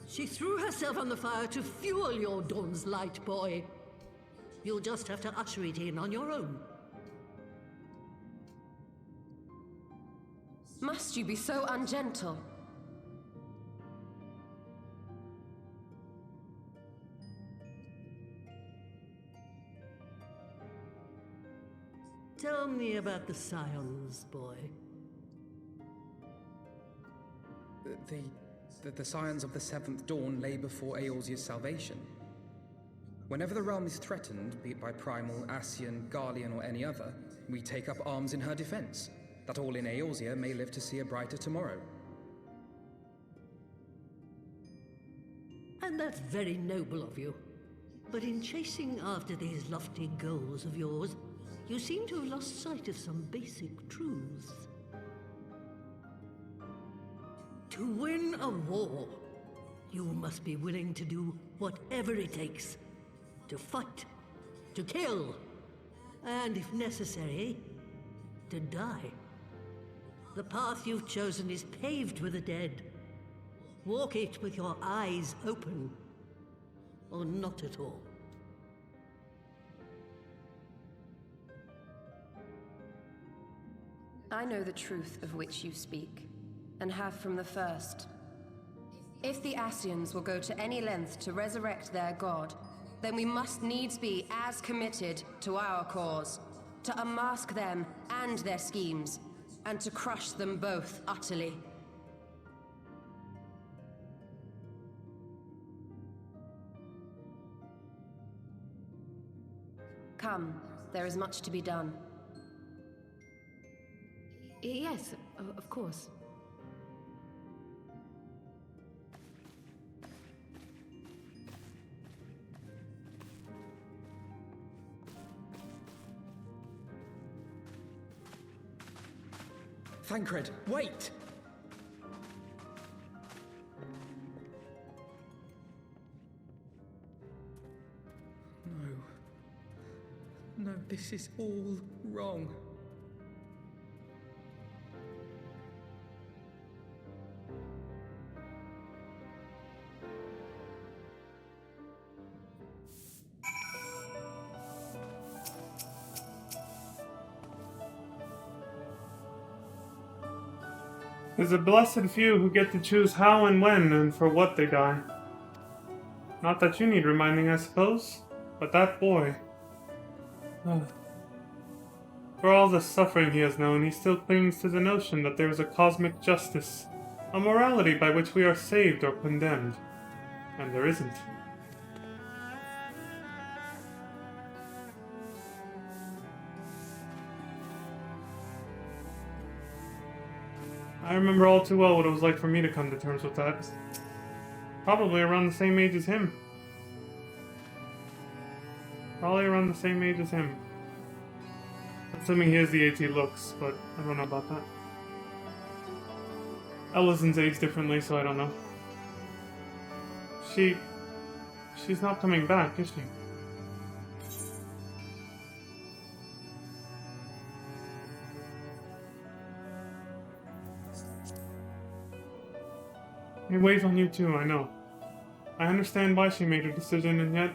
She threw herself on the fire to fuel your dawn's light, boy. You'll just have to usher it in on your own. Must you be so ungentle? Tell me about the Scions, boy. The scions of the Seventh Dawn lay before Eorzea's salvation. Whenever the realm is threatened, be it by Primal, Ascian, Garlean, or any other, we take up arms in her defense, that all in Eorzea may live to see a brighter tomorrow. And that's very noble of you. But in chasing after these lofty goals of yours, you seem to have lost sight of some basic truths. To win a war, you must be willing to do whatever it takes. To fight, to kill, and if necessary, to die. The path you've chosen is paved with the dead. Walk it with your eyes open, or not at all. I know the truth of which you speak, and have from the first. If the Ascians will go to any length to resurrect their god, then we must needs be as committed to our cause, to unmask them and their schemes, and to crush them both utterly. Come, there is much to be done. Yes, of course. Thancred, wait! No, this is all wrong. There's a blessed few who get to choose how and when and for what they die. Not that you need reminding, I suppose, but that boy. For all the suffering he has known, he still clings to the notion that there is a cosmic justice, a morality by which we are saved or condemned. And there isn't. I remember all too well what it was like for me to come to terms with that. Probably around the same age as him. Assuming he has the age he looks, but I don't know about that. Ellison's aged differently, so I don't know. She's not coming back, is she? It weighs on you too, I know. I understand why she made her decision, and yet,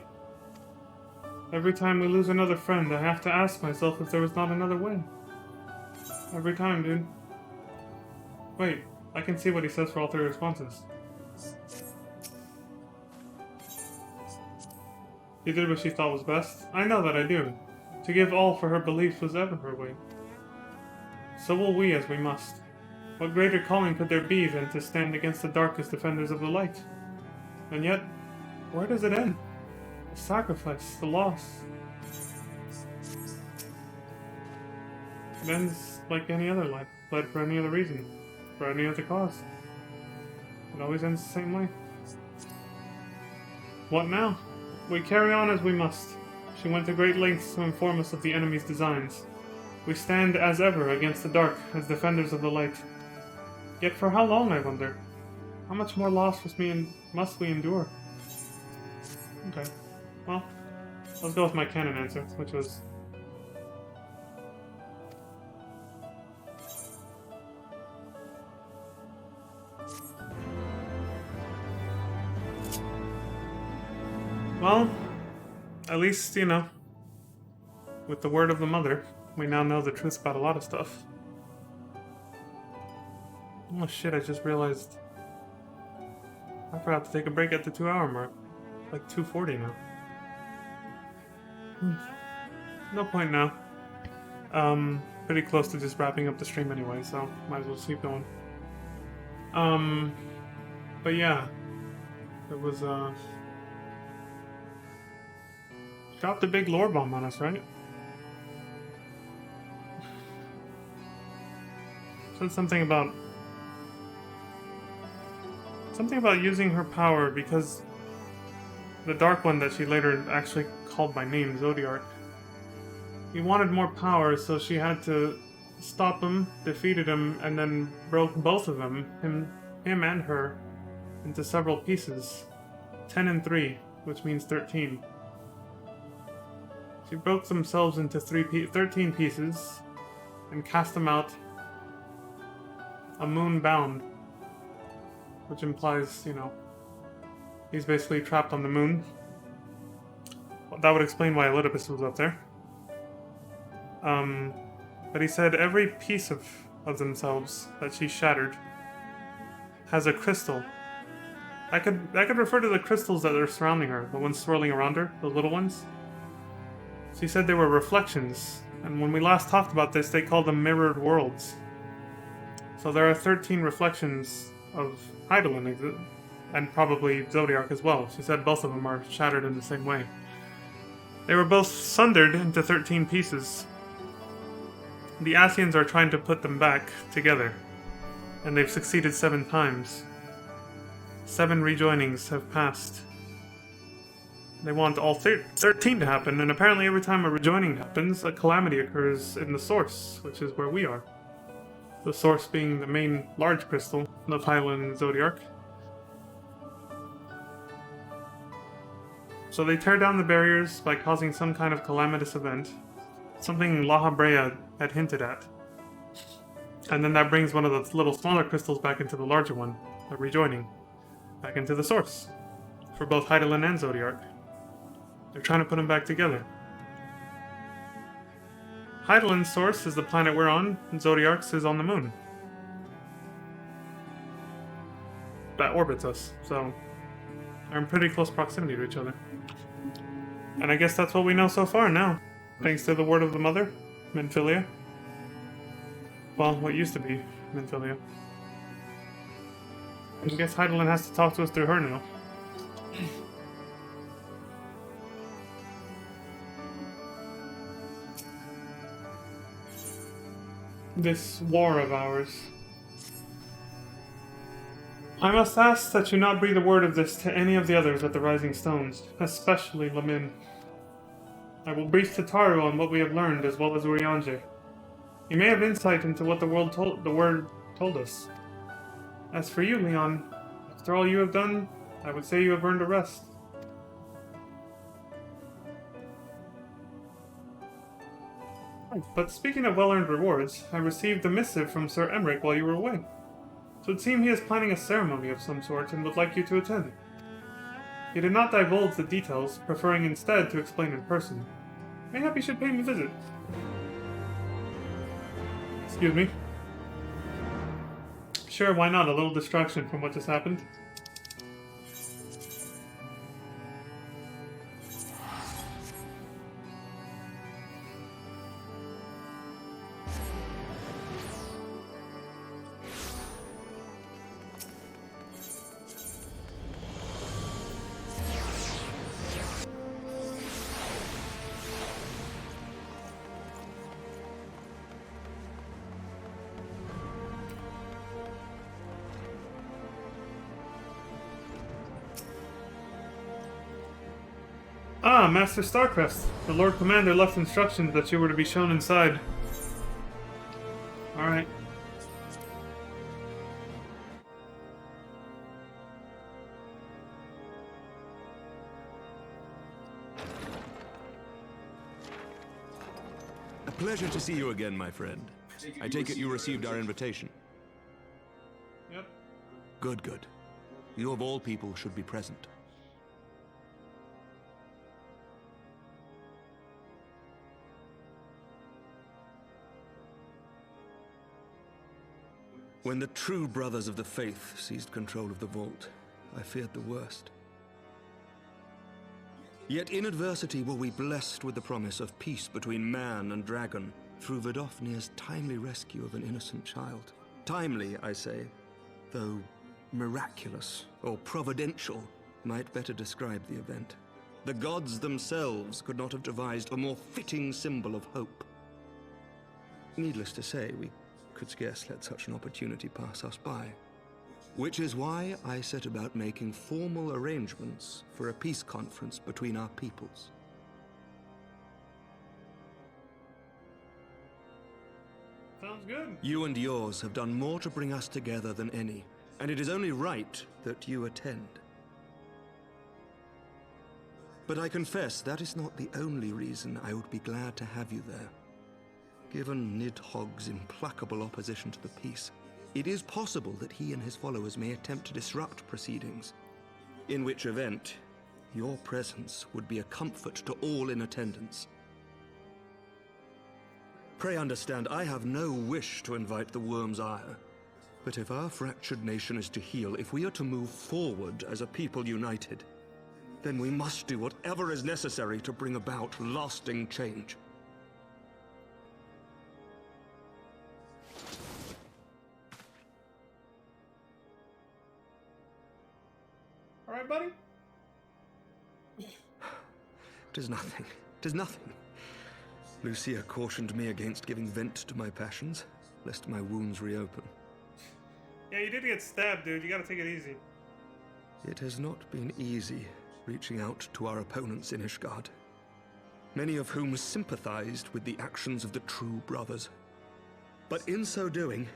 every time we lose another friend, I have to ask myself if there was not another way. Every time, dude. Wait, I can see what he says for all three responses. She did what she thought was best. I know that I do. To give all for her belief was ever her way. So will we, as we must. What greater calling could there be than to stand against the darkest defenders of the light? And yet, where does it end? The sacrifice, the loss. It ends like any other life, led for any other reason, for any other cause. It always ends the same way. What now? We carry on as we must. She went to great lengths to inform us of the enemy's designs. We stand as ever against the dark, as defenders of the light. Yet for how long, I wonder? How much more loss must we endure? Okay. Well, let's go with my canon answer, which was... Well, at least, you know, with the word of the mother, we now know the truth about a lot of stuff. Oh shit, I just realized I forgot to take a break at the 2-hour mark. Like 2:40 now. No point now. Pretty close to just wrapping up the stream anyway, so might as well just keep going. But yeah. It was, dropped a big lore bomb on us, right? Said something about using her power because the Dark One that she later actually called by name, Zodiark, he wanted more power, so she had to stop him, defeated him, and then broke both of them, him and her, into several pieces. 10 and 3, which means 13. She broke themselves into 13 pieces and cast them out a moon bound, which implies, you know, he's basically trapped on the moon. Well, that would explain why Elidipus was up there. But he said every piece of themselves that she shattered has a crystal. I could refer to the crystals that are surrounding her, the ones swirling around her, the little ones. She said they were reflections, and when we last talked about this, they called them mirrored worlds. So there are 13 reflections of Hydaelyn, and probably Zodiark as well. She said both of them are shattered in the same way. They were both sundered into 13 pieces. The Ascians are trying to put them back together, and they've succeeded 7 times. 7 rejoinings have passed. They want all 13 to happen, and apparently every time a rejoining happens, a calamity occurs in the source, which is where we are. The source being the main large crystal of Hydaelyn and Zodiark. So they tear down the barriers by causing some kind of calamitous event. Something La Habrea had hinted at. And then that brings one of the little smaller crystals back into the larger one, rejoining. Back into the source. For both Hydaelyn and Zodiark. They're trying to put them back together. Hydaelyn's source is the planet we're on, and Zodiark's is on the moon. That orbits us, so they're in pretty close proximity to each other. And I guess that's what we know so far now, thanks to the word of the mother, Menphilia. Well, what used to be Menphilia. I guess Hydaelyn has to talk to us through her now. This war of ours. I must ask that you not breathe a word of this to any of the others at the Rising Stones, especially Lamin. I will brief Tataru on what we have learned, as well as Urianger. You may have insight into what the word told us. As for you, Leon, after all you have done, I would say you have earned a rest. But speaking of well-earned rewards, I received a missive from Sir Emmerich while you were away. So it seems he is planning a ceremony of some sort and would like you to attend. He did not divulge the details, preferring instead to explain in person. Mayhap you should pay me a visit. Excuse me. Sure, why not? A little distraction from what just happened. Ah, Master Starcrest. The Lord Commander left instructions that you were to be shown inside. Alright. A pleasure to see you again, my friend. I take it you received our invitation. Yep. Good, good. You of all people should be present. When the true brothers of the faith seized control of the vault, I feared the worst. Yet in adversity were we blessed with the promise of peace between man and dragon through Vidofnir's timely rescue of an innocent child. Timely, I say, though miraculous or providential might better describe the event. The gods themselves could not have devised a more fitting symbol of hope. Needless to say, we could scarce let such an opportunity pass us by. Which is why I set about making formal arrangements for a peace conference between our peoples. Sounds good. You and yours have done more to bring us together than any, and it is only right that you attend. But I confess that is not the only reason I would be glad to have you there. Given Nidhogg's implacable opposition to the peace, it is possible that he and his followers may attempt to disrupt proceedings, in which event your presence would be a comfort to all in attendance. Pray understand, I have no wish to invite the worm's ire, but if our fractured nation is to heal, if we are to move forward as a people united, then we must do whatever is necessary to bring about lasting change. Alright, buddy? Tis nothing. Tis nothing. Lucia cautioned me against giving vent to my passions, lest my wounds reopen. Yeah, you did get stabbed, dude. You gotta take it easy. It has not been easy reaching out to our opponents in Ishgard, many of whom sympathized with the actions of the true brothers. But in so doing,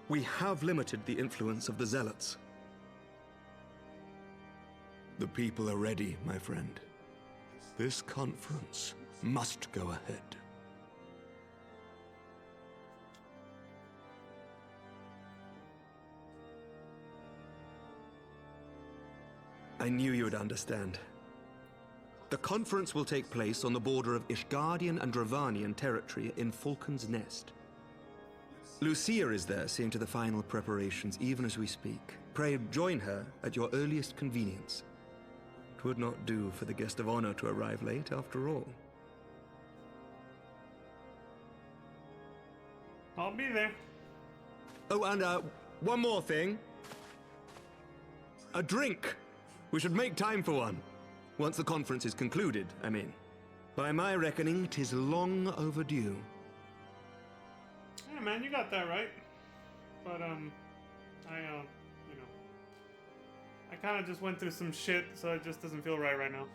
We have limited the influence of the Zealots. The people are ready, my friend. This conference must go ahead. I knew you would understand. The conference will take place on the border of Ishgardian and Dravanian territory in Falcon's Nest. Lucia is there, seeing to the final preparations, even as we speak. Pray join her at your earliest convenience. It would not do for the guest of honor to arrive late, after all. I'll be there. Oh, and one more thing. A drink. We should make time for one. Once the conference is concluded, I mean. By my reckoning, 'tis long overdue. Yeah, man, you got that right. But, I kind of just went through some shit, so it just doesn't feel right now.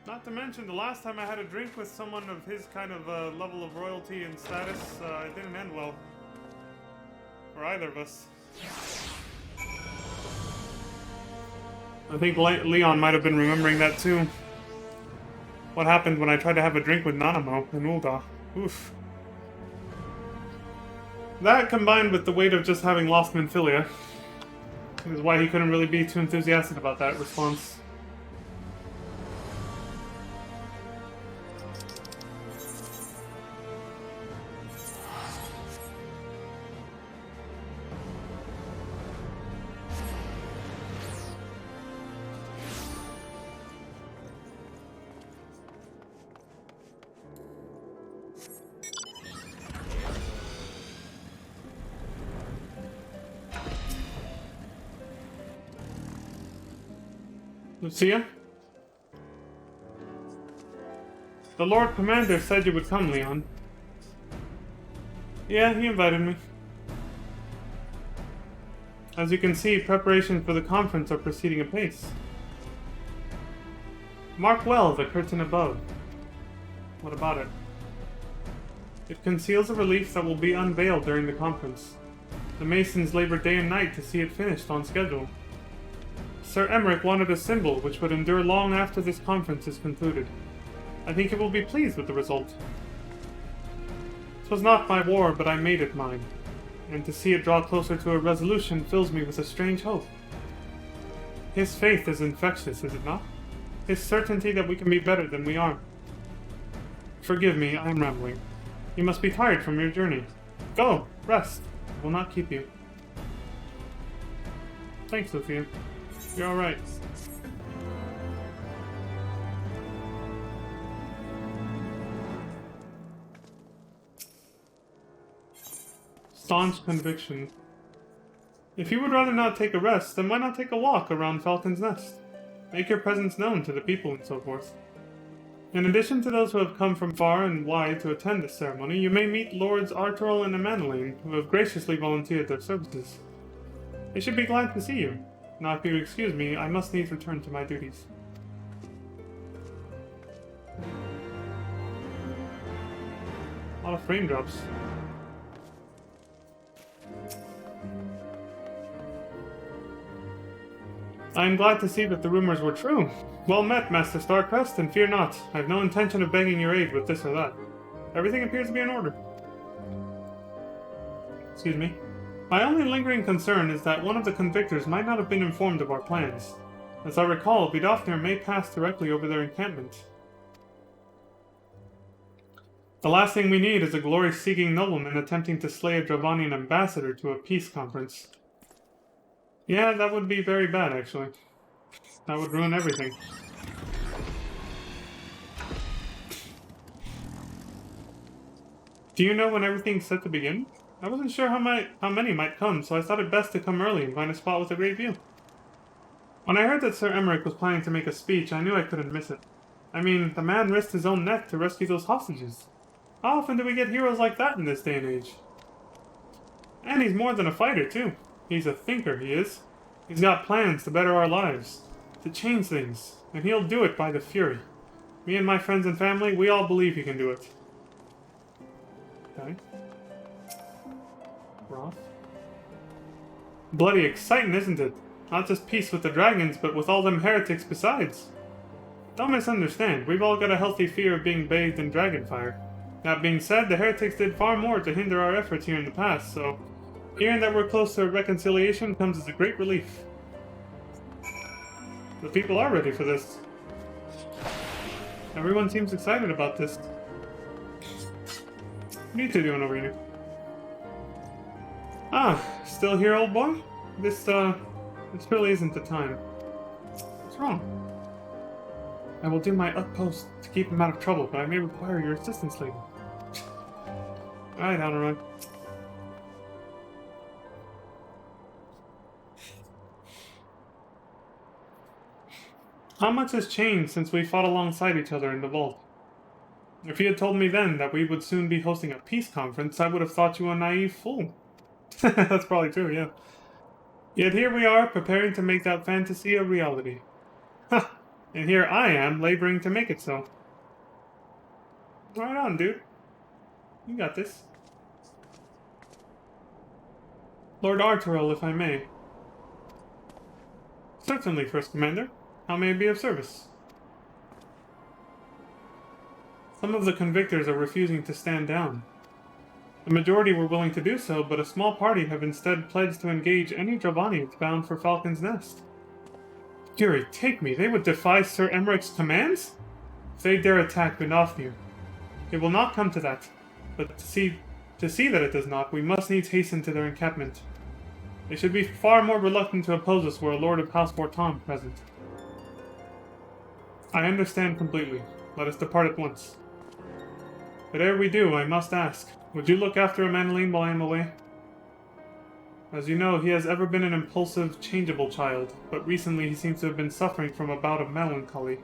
Not to mention, the last time I had a drink with someone of his kind of level of royalty and status, it didn't end well. For either of us. I think Leon might have been remembering that too. What happened when I tried to have a drink with Nanamo and Ulda. Oof. That, combined with the weight of just having lost Minfilia, is why he couldn't really be too enthusiastic about that response. Lucia? The Lord Commander said you would come, Leon. Yeah, he invited me. As you can see, preparations for the conference are proceeding apace. Mark well the curtain above. What about it? It conceals a relief that will be unveiled during the conference. The Masons labored day and night to see it finished on schedule. Sir Emmerich wanted a symbol which would endure long after this conference is concluded. I think he will be pleased with the result. 'Twas not my war, but I made it mine, and to see it draw closer to a resolution fills me with a strange hope. His faith is infectious, is it not? His certainty that we can be better than we are. Forgive me, I am rambling. You must be tired from your journey. Go, rest. I will not keep you. Thanks, Lucia. You're alright. Staunch conviction. If you would rather not take a rest, then why not take a walk around Falcon's Nest? Make your presence known to the people and so forth. In addition to those who have come from far and wide to attend this ceremony, you may meet Lords Arturel and Emmanuel, who have graciously volunteered their services. They should be glad to see you. Now, if you excuse me, I must needs return to my duties. A lot of frame drops. I am glad to see that the rumors were true. Well met, Master Starcrest, and fear not. I have no intention of begging your aid with this or that. Everything appears to be in order. Excuse me. My only lingering concern is that one of the convictors might not have been informed of our plans. As I recall, Vidofnir may pass directly over their encampment. The last thing we need is a glory-seeking nobleman attempting to slay a Dravanian ambassador to a peace conference. Yeah, that would be very bad, actually. That would ruin everything. Do you know when everything's set to begin? I wasn't sure how many might come, so I thought it best to come early and find a spot with a great view. When I heard that Sir Emmerich was planning to make a speech, I knew I couldn't miss it. I mean, the man risked his own neck to rescue those hostages. How often do we get heroes like that in this day and age? And he's more than a fighter, too. He's a thinker, he is. He's got plans to better our lives, to change things, And he'll do it by the Fury. Me and my friends and family, we all believe he can do it. Okay. Roth. Bloody exciting, isn't it? Not just peace with the dragons, but with all them heretics besides. Don't misunderstand, we've all got a healthy fear of being bathed in dragonfire. That being said, the heretics did far more to hinder our efforts here in the past, so hearing that we're close to a reconciliation comes as a great relief. The people are ready for this. Everyone seems excited about this. What are you two doing over here? Ah, still here, old boy? This really isn't the time. What's wrong? I will do my utmost to keep him out of trouble, but I may require your assistance later. Alright, Honorine. How much has changed since we fought alongside each other in the vault? If you had told me then that we would soon be hosting a peace conference, I would have thought you a naive fool. That's probably true, yeah. Yet here we are, preparing to make that fantasy a reality. Ha! And here I am, laboring to make it so. Right on, dude. You got this. Lord Arturel, if I may. Certainly, First Commander. How may I be of service? Some of the convictors are refusing to stand down. The majority were willing to do so, but a small party have instead pledged to engage any Dravanians bound for Falcon's Nest. Fury, take me! They would defy Sir Emmerich's commands? If they dare attack Benofnir. It will not come to that, but to see that it does not, we must needs hasten to their encampment. They should be far more reluctant to oppose us were a Lord of House Borton present. I understand completely. Let us depart at once. But ere we do, I must ask, would you look after Emmanueline while I am away? As you know, he has ever been an impulsive, changeable child, but recently he seems to have been suffering from a bout of melancholy.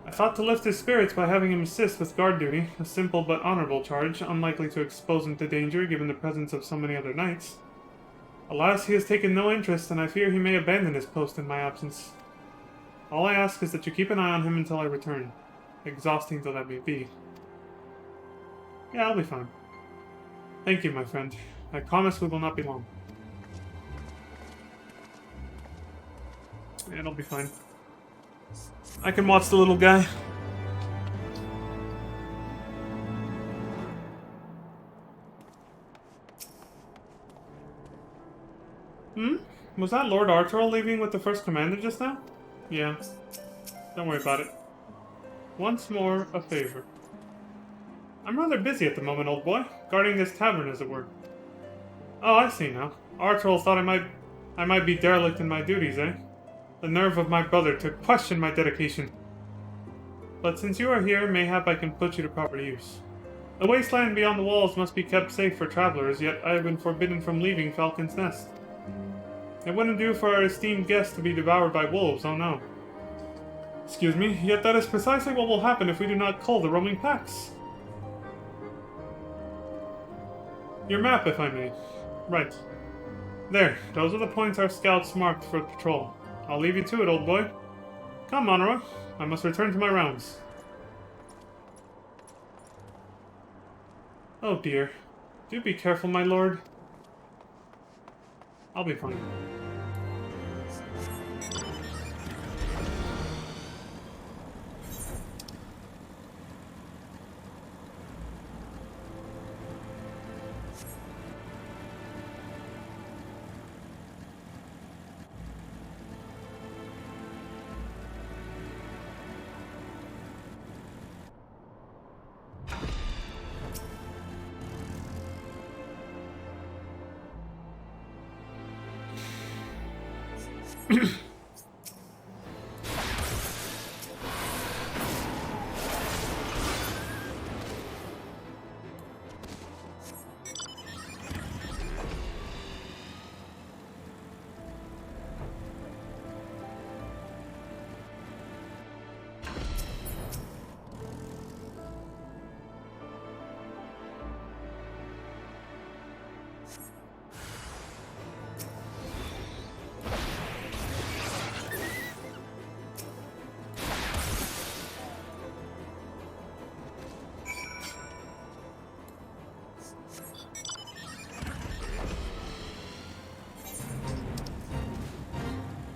I thought to lift his spirits by having him assist with guard duty, a simple but honorable charge, unlikely to expose him to danger given the presence of so many other knights. Alas, he has taken no interest, and I fear he may abandon his post in my absence. All I ask is that you keep an eye on him until I return, exhausting though that may be. Yeah, I'll be fine. Thank you, my friend. I promise we will not be long. It'll be fine. I can watch the little guy. Was that Lord Arturel leaving with the First Commander just now? Yeah. Don't worry about it. Once more, a favor. I'm rather busy at the moment, old boy. Guarding this tavern, as it were. Oh, I see now. Arturel thought I might be derelict in my duties, eh? The nerve of my brother to question my dedication. But since you are here, mayhap I can put you to proper use. The wasteland beyond the walls must be kept safe for travelers, yet I have been forbidden from leaving Falcon's Nest. It wouldn't do for our esteemed guests to be devoured by wolves, oh no. Excuse me, yet that is precisely what will happen if we do not cull the roaming packs. Your map, if I may. Right. There, those are the points our scouts marked for patrol. I'll leave you to it, old boy. Come, Monora. I must return to my rounds. Oh dear. Do be careful, my lord. I'll be fine.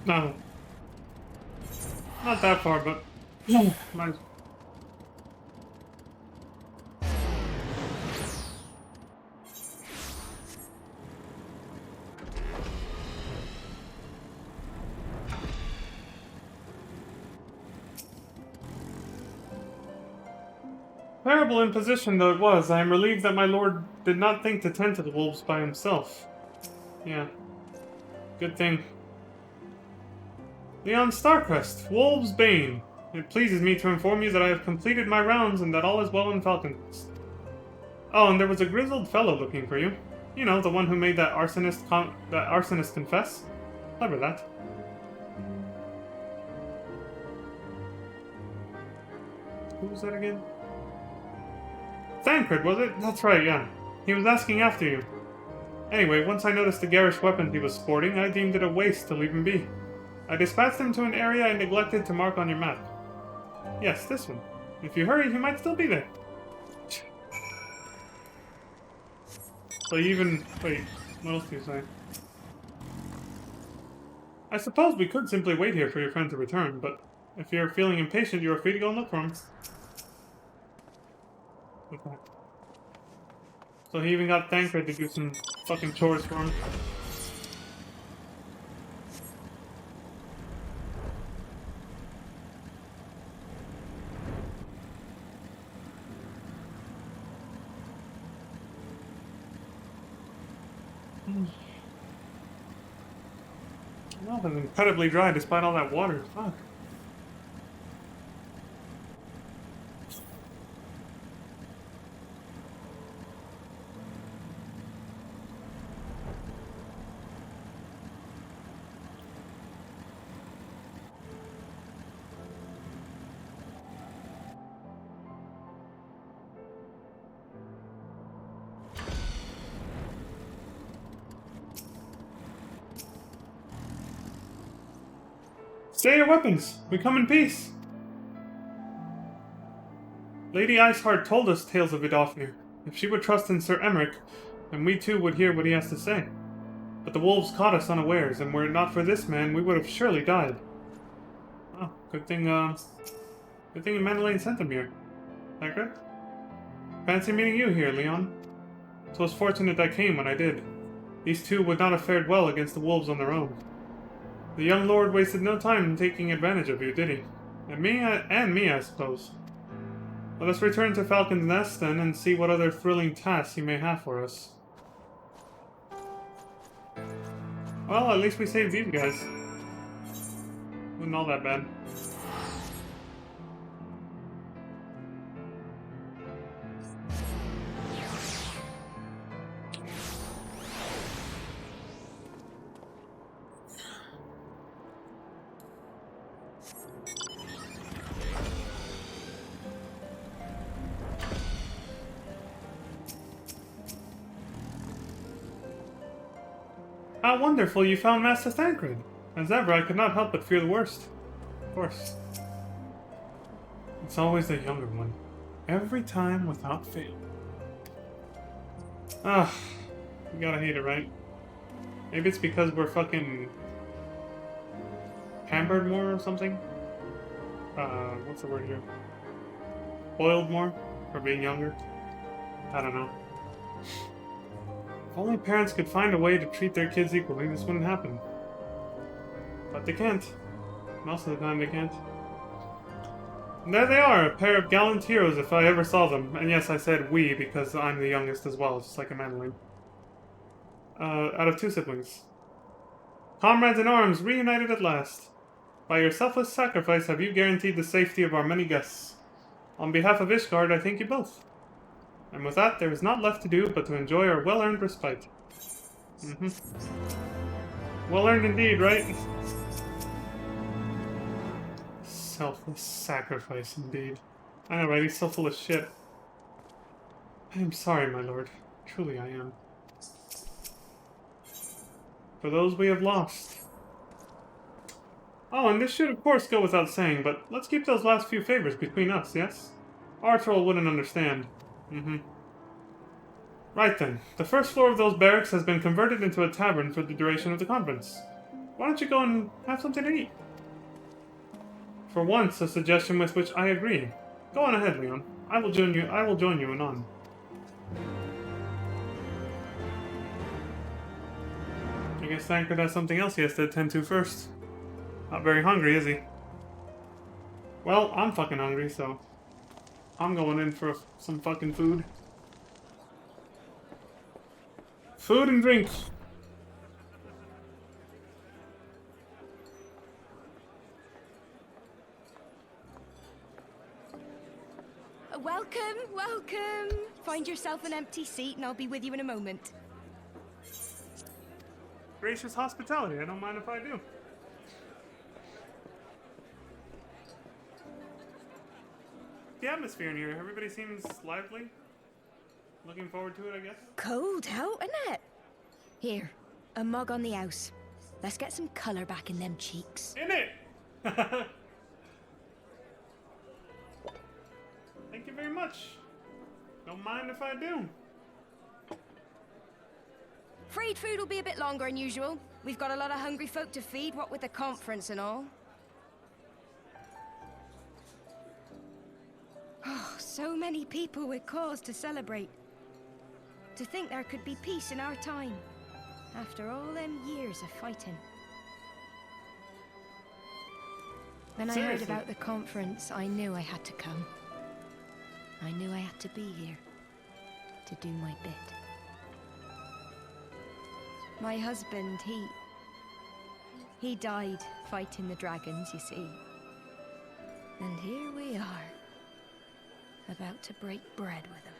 No. Not that far, but... nice. Terrible imposition though it was, I am relieved that my lord did not think to tend to the wolves by himself. Yeah. Good thing. Leon Starcrest, Wolves' Bane. It pleases me to inform you that I have completed my rounds and that all is well in Falcon's. Oh, and there was a grizzled fellow looking for you. You know, the one who made that arsonist confess. Clever, that. Who was that again? Thancred, was it? That's right, yeah. He was asking after you. Anyway, once I noticed the garish weapons he was sporting, I deemed it a waste to leave him be. I dispatched him to an area I neglected to mark on your map. Yes, this one. If you hurry, he might still be there. So even... Wait, what else do you say? I suppose we could simply wait here for your friend to return, but if you're feeling impatient, you are free to go and look for him. Okay. So he even got Thancred to do some fucking chores for him. Well, it's incredibly dry despite all that water. Fuck. Stay your weapons. We come in peace. Lady Iceheart told us tales of Vidofnir. If she would trust in Sir Emmerich, then we too would hear what he has to say. But the wolves caught us unawares, and were it not for this man, we would have surely died. Oh, good thing Manelaine sent him here. Thancred? Fancy meeting you here, Leon. 'Twas fortunate I came when I did. These two would not have fared well against the wolves on their own. The young lord wasted no time in taking advantage of you, did he? And me, I suppose. Let us return to Falcon's Nest, then, and see what other thrilling tasks he may have for us. Well, at least we saved these guys. Wasn't all that bad. How wonderful you found Master Thancred! As ever, I could not help but fear the worst. Of course. It's always the younger one. Every time without fail. Ah, you gotta hate it, right? Maybe it's because we're fucking... pampered more or something? What's the word here? Spoiled more for being younger? I don't know. If only parents could find a way to treat their kids equally, this wouldn't happen. But they can't. Most of the time they can't. And there they are, a pair of gallant heroes if I ever saw them. And yes, I said we because I'm the youngest as well, just like a Manling. Out of two siblings. Comrades in arms, reunited at last. By your selfless sacrifice have you guaranteed the safety of our many guests. On behalf of Ishgard, I thank you both. And with that, there is not left to do but to enjoy our well-earned respite. Well-earned indeed, right? Selfless sacrifice, indeed. I know, right? He's so full of shit. I am sorry, my lord. Truly I am. For those we have lost. Oh, and this should of course go without saying, but let's keep those last few favors between us, yes? Our troll wouldn't understand. Right then. The first floor of those barracks has been converted into a tavern for the duration of the conference. Why don't you go and have something to eat? For once, a suggestion with which I agree. Go on ahead, Leon. I will join you anon. I guess Thancred has something else he has to attend to first. Not very hungry, is he? Well, I'm fucking hungry, so I'm going in for some fucking food. Food and drink. Welcome, welcome. Find yourself an empty seat and I'll be with you in a moment. Gracious hospitality, I don't mind if I do. The atmosphere in here, everybody seems lively. Looking forward to it, I guess. Cold out, isn't it? Here, a mug on the house. Let's get some colour back in them cheeks. In it! Thank you very much. Don't mind if I do. Freed food will be a bit longer than usual. We've got a lot of hungry folk to feed, what with the conference and all. Oh, so many people with cause to celebrate. To think there could be peace in our time, after all them years of fighting. When I heard about the conference, I knew I had to come. I knew I had to be here, to do my bit. My husband, he died fighting the dragons, you see. And here we are, about to break bread with him.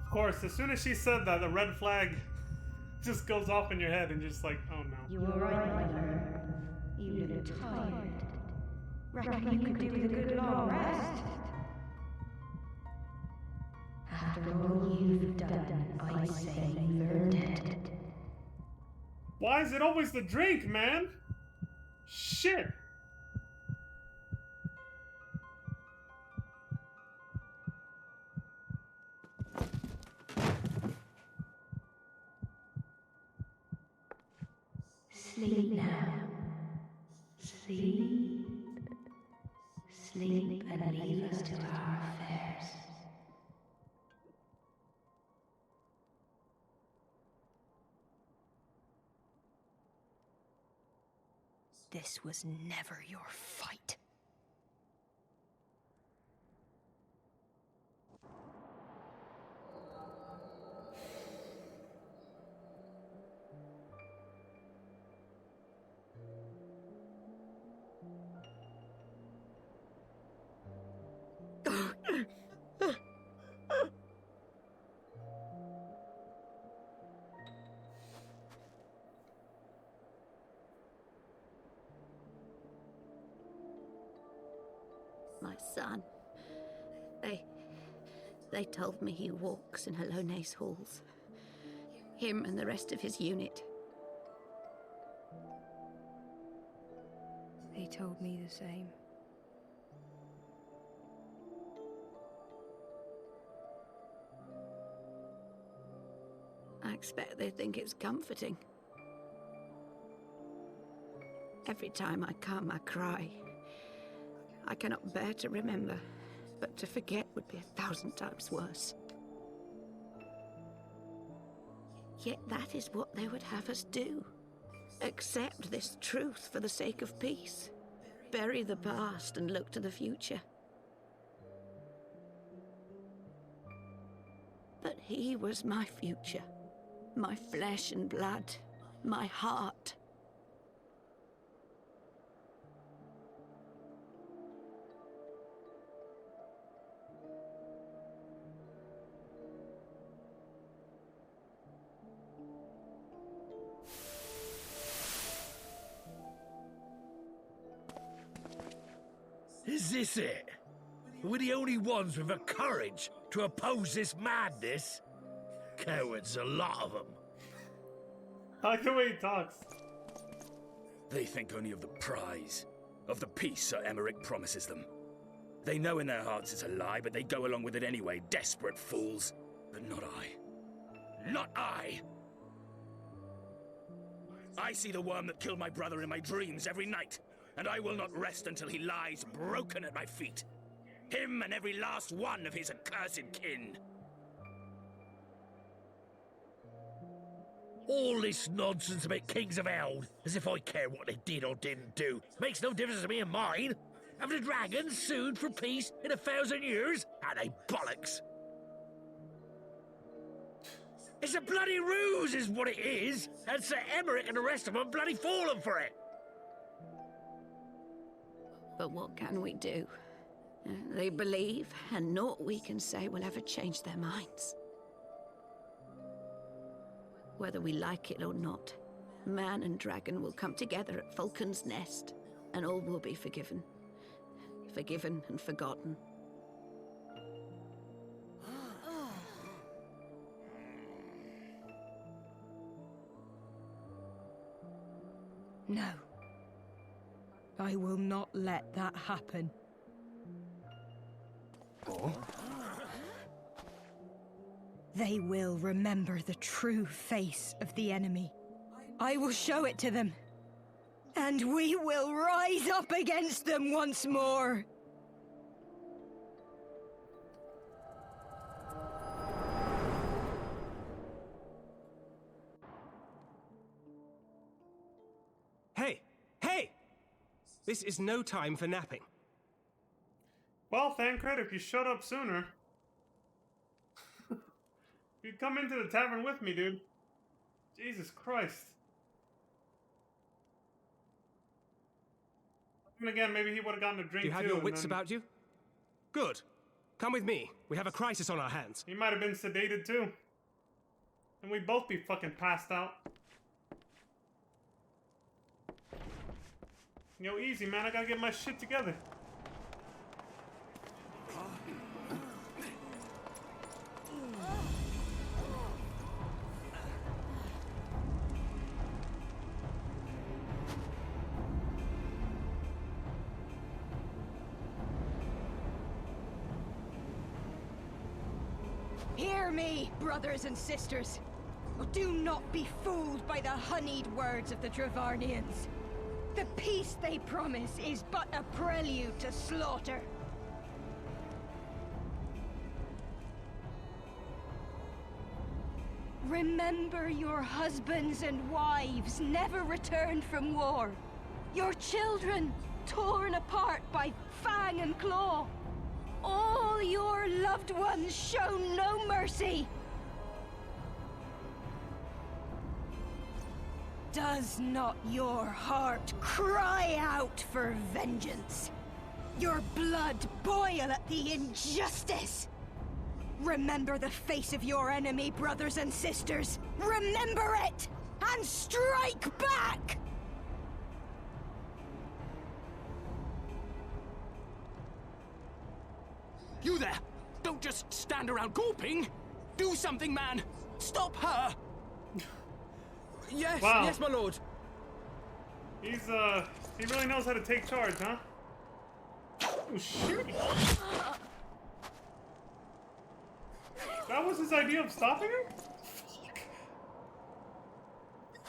Of course, as soon as she said that, the red flag just goes off in your head and just like, oh no. You were right, my friend. You look tired. Reckon you could do with a good long rest? After all you've done, I say you're dead. Why is it always the drink, man? Shit! Sleep now. Sleep. Sleep and leave us to our affairs. This was never your fight. My son. They told me he walks in Hallone's halls. Him and the rest of his unit. They told me the same. I expect they think it's comforting. Every time I come, I cry. I cannot bear to remember, but to forget would be 1,000 times worse. Yet that is what they would have us do. Accept this truth for the sake of peace. Bury the past and look to the future. But he was my future. My flesh and blood. My heart. Is this it? We're the only ones with the courage to oppose this madness? Cowards, a lot of them. I like the way he talks. They think only of the prize, of the peace Sir Emmerich promises them. They know in their hearts it's a lie, but they go along with it anyway, desperate fools. But not I. Not I! I see the worm that killed my brother in my dreams every night, and I will not rest until he lies broken at my feet. Him and every last one of his accursed kin. All this nonsense about Kings of Eld, as if I care what they did or didn't do. Makes no difference to me and mine. Have the dragons sued for peace in 1,000 years? Are they bollocks? It's a bloody ruse is what it is, and Sir Emmerich and the rest of them bloody fallen for it. But what can we do? They believe, and naught we can say will ever change their minds. Whether we like it or not, man and dragon will come together at Vulcan's Nest, and all will be forgiven. Forgiven and forgotten. No. I will not let that happen. They will remember the true face of the enemy. I will show it to them. And we will rise up against them once more. Hey! Hey! This is no time for napping. Well, Thancred, if you shut up sooner. You'd come into the tavern with me, dude. Jesus Christ. And again, maybe he would have gotten a drink too. Do you have your wits then... about you? Good. Come with me. We have a crisis on our hands. He might have been sedated too. And we'd both be fucking passed out. Yo, easy, man. I gotta get my shit together. Hear me, brothers and sisters. Do not be fooled by the honeyed words of the Dravarnians. The peace they promise is but a prelude to slaughter. Remember your husbands and wives never returned from war. Your children torn apart by fang and claw. All your loved ones shown no mercy. Does not your heart cry out for vengeance? Your blood boil at the injustice? Remember the face of your enemy, brothers and sisters. Remember it, and strike back! You there! Don't just stand around gawping! Do something, man! Stop her! Yes, wow. Yes, my lord. He's, he really knows how to take charge, huh? Oh, shit! That was his idea of stopping her? Fuck.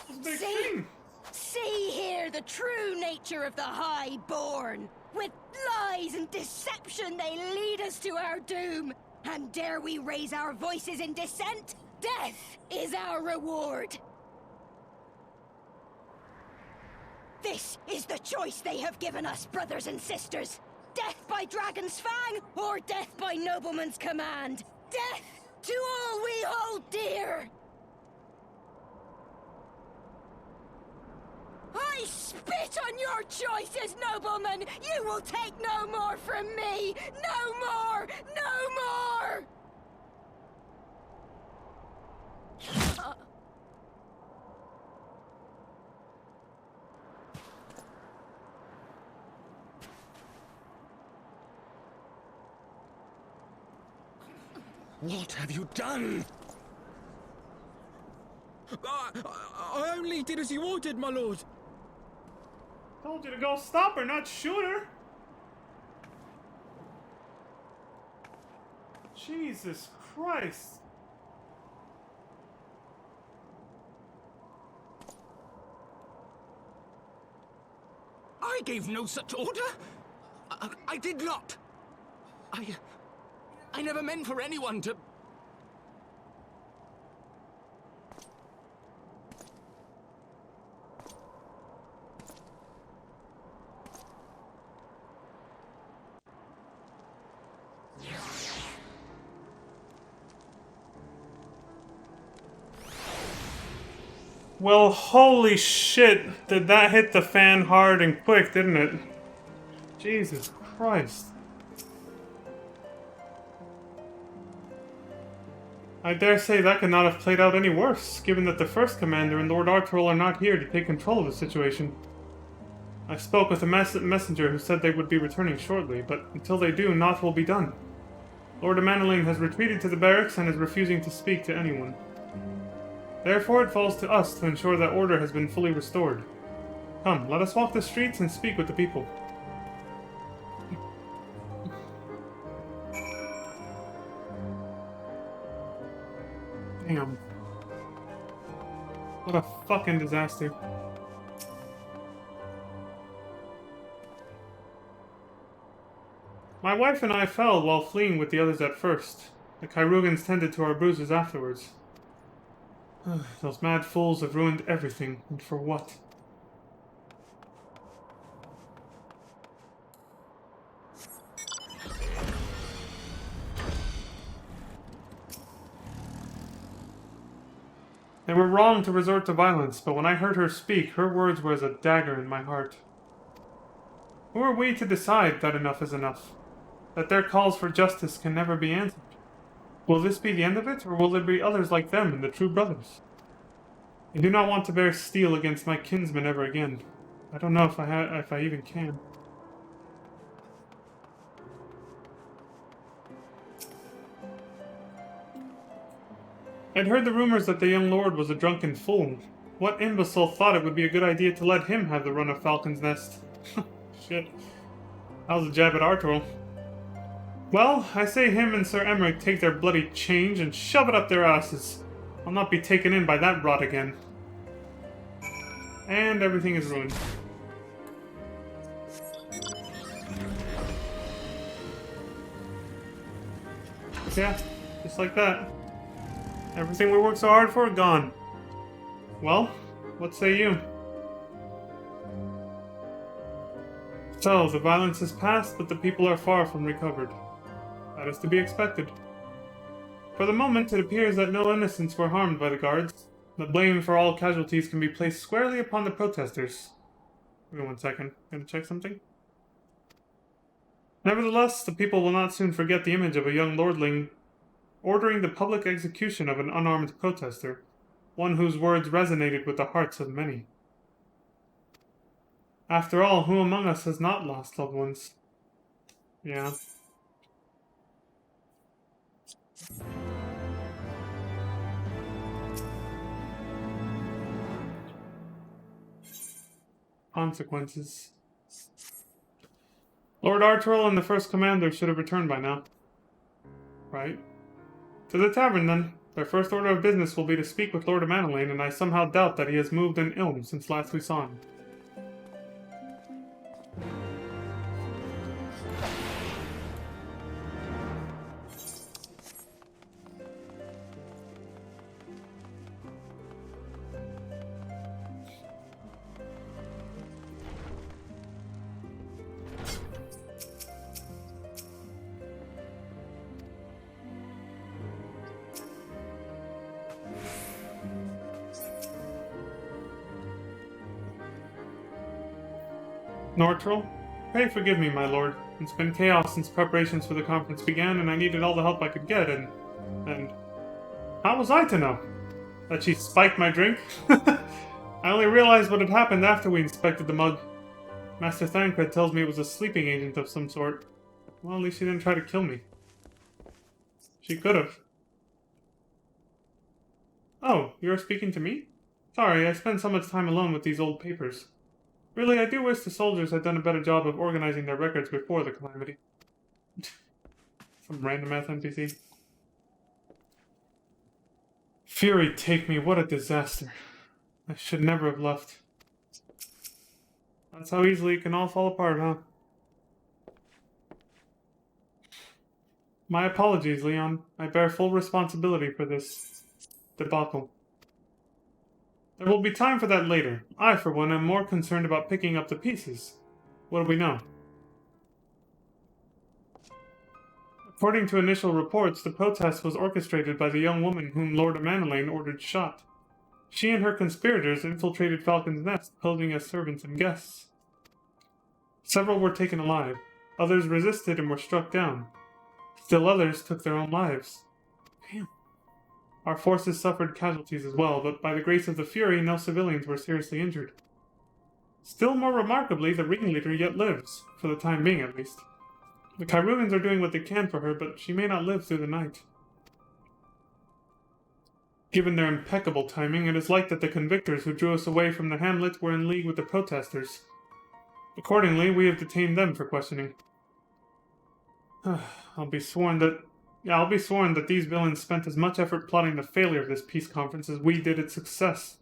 This is a big thing. See here the true nature of the Highborn. With lies and deception they lead us to our doom. And dare we raise our voices in dissent? Death is our reward. This is the choice they have given us, brothers and sisters. Death by dragon's fang, or death by nobleman's command. Death to all we hold dear. I spit on your choices, noblemen! You will take no more from me! No more! No more! What have you done? I only did as you ordered, my lord. Told you to go stop her, not shoot her. Jesus Christ! I gave no such order. I did not. I never meant for anyone to... Well, holy shit, did that hit the fan hard and quick, didn't it? Jesus Christ. I dare say that could not have played out any worse, given that the first commander and Lord Arturel are not here to take control of the situation. I spoke with a messenger who said they would be returning shortly, but until they do, naught will be done. Lord Emmanuel has retreated to the barracks and is refusing to speak to anyone. Therefore, it falls to us to ensure that order has been fully restored. Come, let us walk the streets and speak with the people. Damn. What a fucking disaster. My wife and I fell while fleeing with the others at first. The Kyrugans tended to our bruises afterwards. Those mad fools have ruined everything, and for what? They were wrong to resort to violence, but when I heard her speak, her words were as a dagger in my heart. Who are we to decide that enough is enough? That their calls for justice can never be answered? Will this be the end of it, or will there be others like them and the true brothers? I do not want to bear steel against my kinsmen ever again. I don't know if I even can. I'd heard the rumors that the young lord was a drunken fool. What imbecile thought it would be a good idea to let him have the run of Falcon's Nest? Shit. That was a jab at Arturel. Well, I say him and Sir Emmerich take their bloody change and shove it up their asses. I'll not be taken in by that rot again. And everything is ruined. Yeah, just like that. Everything we worked so hard for, gone. Well, what say you? So, the violence is past, but the people are far from recovered. That is to be expected. For the moment, it appears that no innocents were harmed by the guards. The blame for all casualties can be placed squarely upon the protesters. Wait 1 second. Gonna check something? Nevertheless, the people will not soon forget the image of a young lordling ordering the public execution of an unarmed protester, one whose words resonated with the hearts of many. After all, who among us has not lost loved ones? Yeah. Consequences. Lord Arturel and the first commander should have returned by now. Right? To the tavern, then. Their first order of business will be to speak with Lord Emmanuel, and I somehow doubt that he has moved an ilm since last we saw him. Nortrel, pray forgive me, my lord. It's been chaos since preparations for the conference began, and I needed all the help I could get, and... How was I to know? That she spiked my drink? I only realized what had happened after we inspected the mug. Master Thancred tells me it was a sleeping agent of some sort. Well, at least she didn't try to kill me. She could have. Oh, you're speaking to me? Sorry, I spend so much time alone with these old papers. Really, I do wish the soldiers had done a better job of organizing their records before the calamity. Some random ass NPC. Fury take me, what a disaster. I should never have left. That's how easily it can all fall apart, huh? My apologies, Leon. I bear full responsibility for this debacle. There will be time for that later. I, for one, am more concerned about picking up the pieces. What do we know? According to initial reports, the protest was orchestrated by the young woman whom Lord Amanelaine ordered shot. She and her conspirators infiltrated Falcon's Nest, posing as servants and guests. Several were taken alive. Others resisted and were struck down. Still others took their own lives. Damn. Our forces suffered casualties as well, but by the grace of the Fury, no civilians were seriously injured. Still more remarkably, the ringleader yet lives, for the time being at least. The Kyrunians are doing what they can for her, but she may not live through the night. Given their impeccable timing, it is like that the convictors who drew us away from the hamlet were in league with the protesters. Accordingly, we have detained them for questioning. I'll be sworn that these villains spent as much effort plotting the failure of this peace conference as we did its success.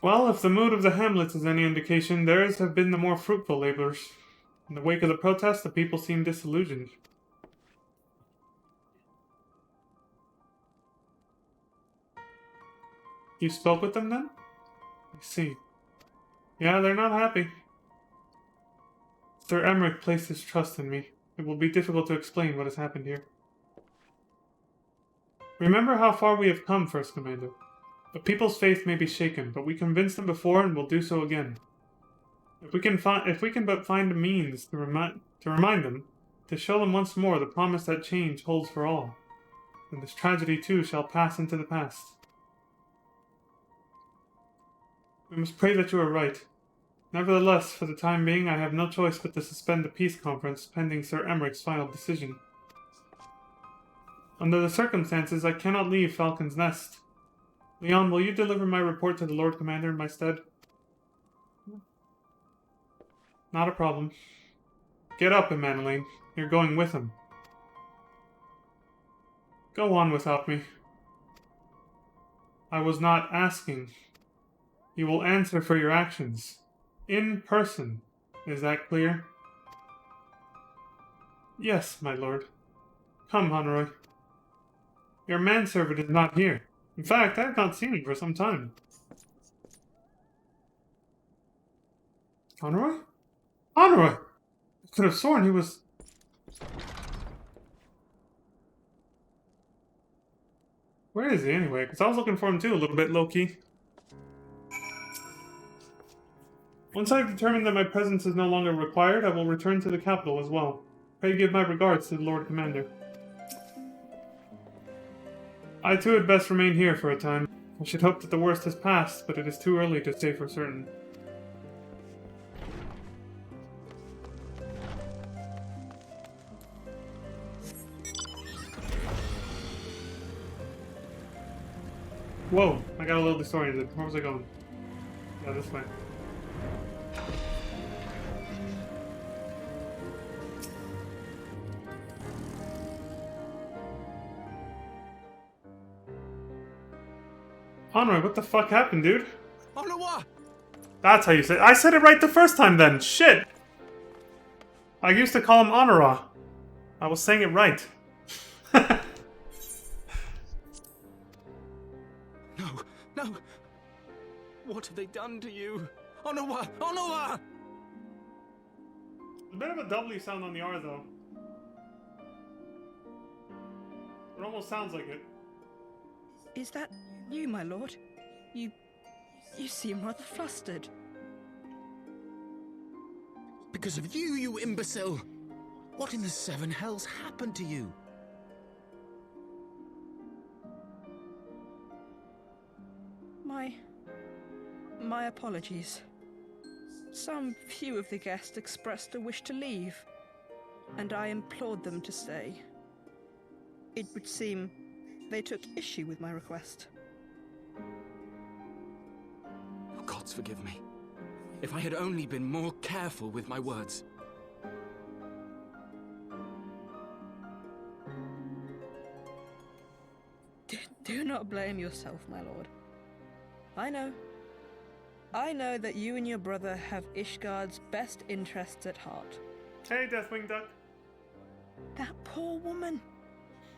Well, if the mood of the hamlets is any indication, theirs have been the more fruitful labors. In the wake of the protest, the people seem disillusioned. You spoke with them then? I see. Yeah, they're not happy. Sir Emmerich placed his trust in me. It will be difficult to explain what has happened here. Remember how far we have come, First Commander. The people's faith may be shaken, but we convinced them before and will do so again. If we can but find a means to remind them, to show them once more the promise that change holds for all, then this tragedy too shall pass into the past. We must pray that you are right. Nevertheless, for the time being, I have no choice but to suspend the peace conference pending Sir Emmerich's final decision. Under the circumstances, I cannot leave Falcon's Nest. Leon, will you deliver my report to the Lord Commander in my stead? Not a problem. Get up, Amanelaine. You're going with him. Go on without me. I was not asking. You will answer for your actions. In person. Is that clear? Yes, my lord. Come, Honroy. Your manservant is not here. In fact, I have not seen him for some time. Honroy? Honroy! I could have sworn he was... Where is he anyway? Because I was looking for him too, a little bit low-key. Once I have determined that my presence is no longer required, I will return to the capital as well. Pray give my regards to the Lord Commander. I too had best remain here for a time. I should hope that the worst has passed, but it is too early to say for certain. Whoa, I got a little disoriented. Where was I going? Yeah, this way. Honroy, what the fuck happened, dude? Honroy! That's how you say it. I said it right the first time then. Shit! I used to call him Honora. I was saying it right. No! What have they done to you? Honroy! Honroy! A bit of a W sound on the R, though. It almost sounds like it. Is that you, my lord? You seem rather flustered. Because of you, you imbecile! What in the seven hells happened to you? My apologies. Some few of the guests expressed a wish to leave, and I implored them to stay. It would seem they took issue with my request. Oh, gods forgive me. If I had only been more careful with my words. Did not blame yourself, my lord. I know. I know that you and your brother have Ishgard's best interests at heart. Hey, Deathwing Duck. That poor woman.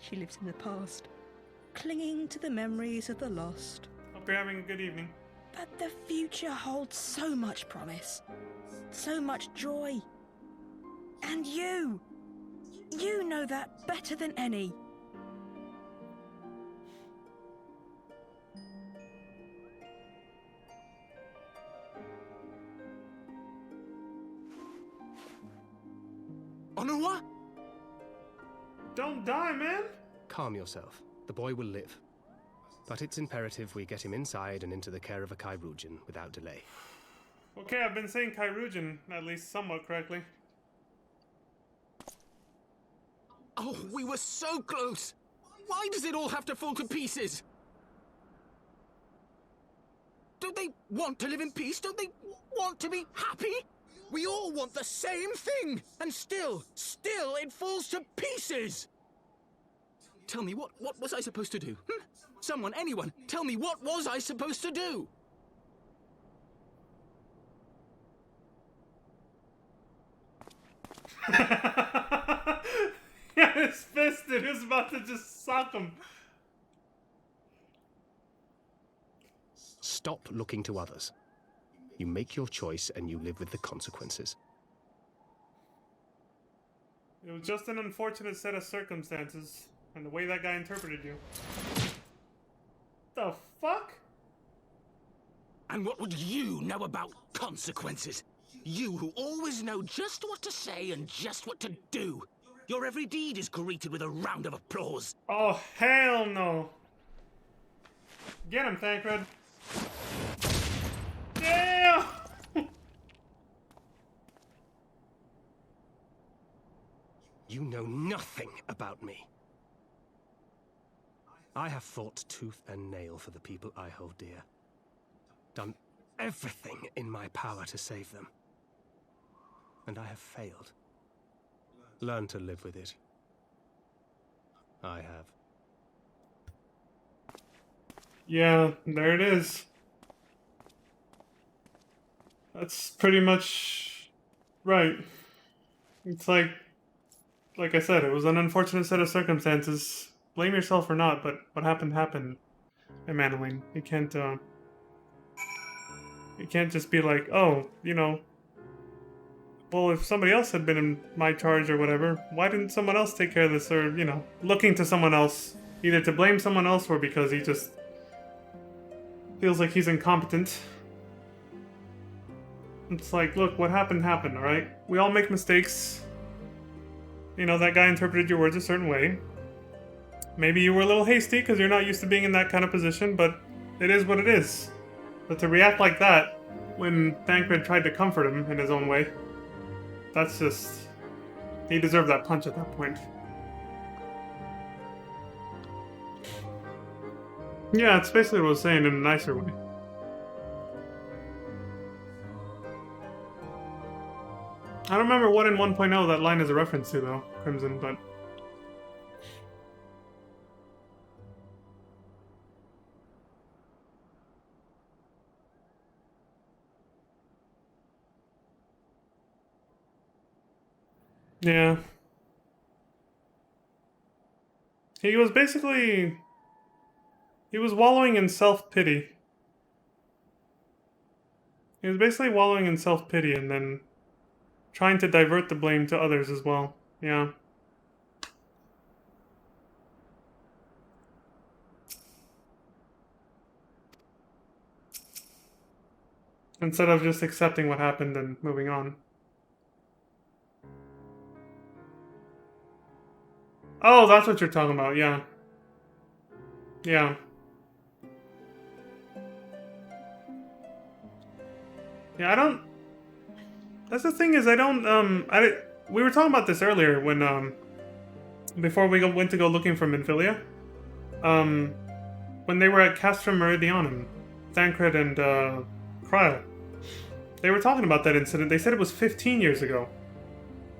She lives in the past, clinging to the memories of the lost. Hope you're having a good evening. But the future holds so much promise, so much joy. And you know that better than any. Onua? Don't die, man! Calm yourself. The boy will live. But it's imperative we get him inside and into the care of a Kairoujan without delay. Okay, I've been saying Kairoujan at least somewhat correctly. Oh, we were so close! Why does it all have to fall to pieces? Don't they want to live in peace? Don't they want to be happy? We all want the same thing! And still it falls to pieces! Tell me, what was I supposed to do? Someone, anyone, tell me, what was I supposed to do? He had his fist and he was about to just sock him. Stop looking to others. You make your choice and you live with the consequences. It was just an unfortunate set of circumstances, and the way that guy interpreted you. The fuck? And what would you know about consequences? You who always know just what to say and just what to do. Your every deed is greeted with a round of applause. Oh, hell no. Get him, Thancred. Damn! You know nothing about me. I have fought tooth and nail for the people I hold dear. Done everything in my power to save them. And I have failed. Learn to live with it. I have. Yeah, there it is. That's pretty much right. It's like I said, it was an unfortunate set of circumstances. Blame yourself or not, but what happened happened, Emmanuel. You can't just be like, oh, you know, well, if somebody else had been in my charge or whatever, why didn't someone else take care of this? Or, you know, looking to someone else, either to blame someone else or because he just feels like he's incompetent. It's like, look, what happened happened, alright? We all make mistakes. You know, that guy interpreted your words a certain way. Maybe you were a little hasty because you're not used to being in that kind of position, but it is what it is. But to react like that when Thancred tried to comfort him in his own way, that's just... he deserved that punch at that point. Yeah, it's basically what I was saying in a nicer way. I don't remember what in 1.0 that line is a reference to, though, Crimson, but... yeah. He was basically... he was wallowing in self-pity. He was basically wallowing in self-pity and then trying to divert the blame to others as well. Yeah. Instead of just accepting what happened and moving on. Oh, that's what you're talking about, yeah. Yeah. Yeah, I don't... that's the thing is, I don't, we were talking about this earlier when, before we went to go looking for Minfilia. When they were at Castrum Meridianum, Thancred and, Cryle. They were talking about that incident. They said it was 15 years ago.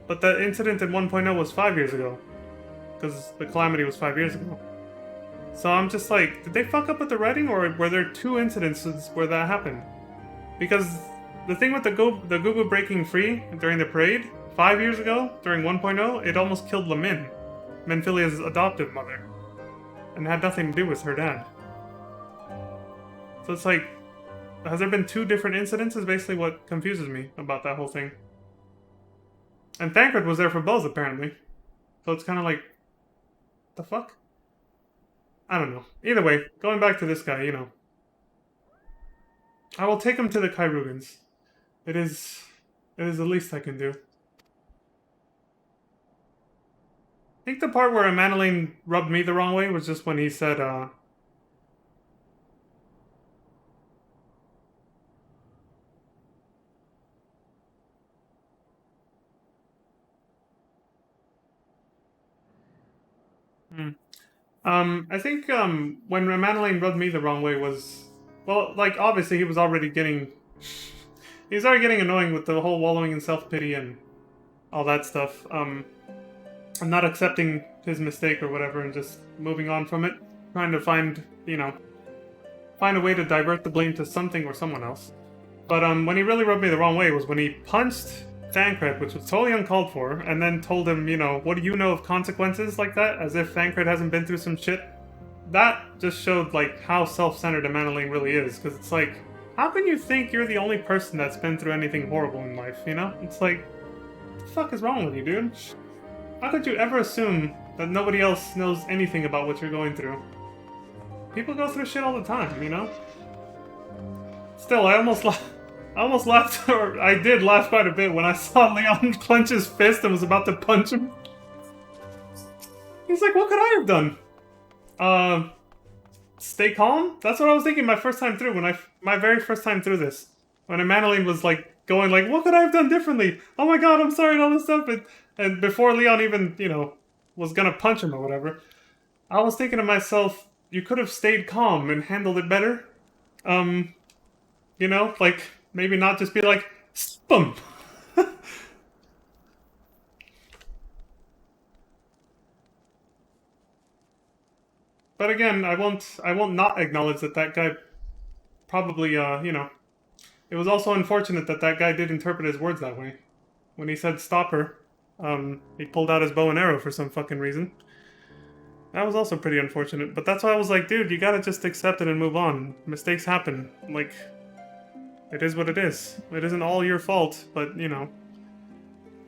But that incident in 1.0 was 5 years ago. Because the calamity was 5 years ago. So I'm just like, did they fuck up with the writing, or were there two incidences where that happened? Because the thing with the Gugu breaking free during the parade, 5 years ago, during 1.0, it almost killed Lamin, Menphilia's adoptive mother. And had nothing to do with her dad. So it's like, has there been two different incidents is basically what confuses me about that whole thing. And Thancred was there for both, apparently. So it's kind of like, the fuck? I don't know. Either way, going back to this guy, you know. I will take him to the Kairugans. It is the least I can do. I think the part where Emmanueline rubbed me the wrong way was just when he said, I think when Emmanueline rubbed me the wrong way was, well, like obviously he was already getting annoying with the whole wallowing in self-pity and all that stuff. And not accepting his mistake or whatever and just moving on from it, trying to find a way to divert the blame to something or someone else. But when he really rubbed me the wrong way was when he punched Thancred, which was totally uncalled for, and then told him, you know, what do you know of consequences like that? As if Thancred hasn't been through some shit. That just showed, like, how self-centered Emmanueline really is, because it's like, how can you think you're the only person that's been through anything horrible in life, you know? It's like, what the fuck is wrong with you, dude? How could you ever assume that nobody else knows anything about what you're going through? People go through shit all the time, you know? Still, I almost laughed, or I did laugh quite a bit when I saw Leon clench his fist and was about to punch him. He's like, what could I have done? Stay calm? That's what I was thinking my first time through, my very first time through this. When Emmanueline was like, going like, what could I have done differently? Oh my god, I'm sorry and all this stuff. And before Leon even, you know, was gonna punch him or whatever, I was thinking to myself, you could have stayed calm and handled it better. You know, like, maybe not just be like, boom. But again, I won't not acknowledge that guy probably, you know, it was also unfortunate that guy did interpret his words that way. When he said stop her, he pulled out his bow and arrow for some fucking reason. That was also pretty unfortunate, but that's why I was like, dude, you gotta just accept it and move on. Mistakes happen. Like, it is what it is. It isn't all your fault, but, you know,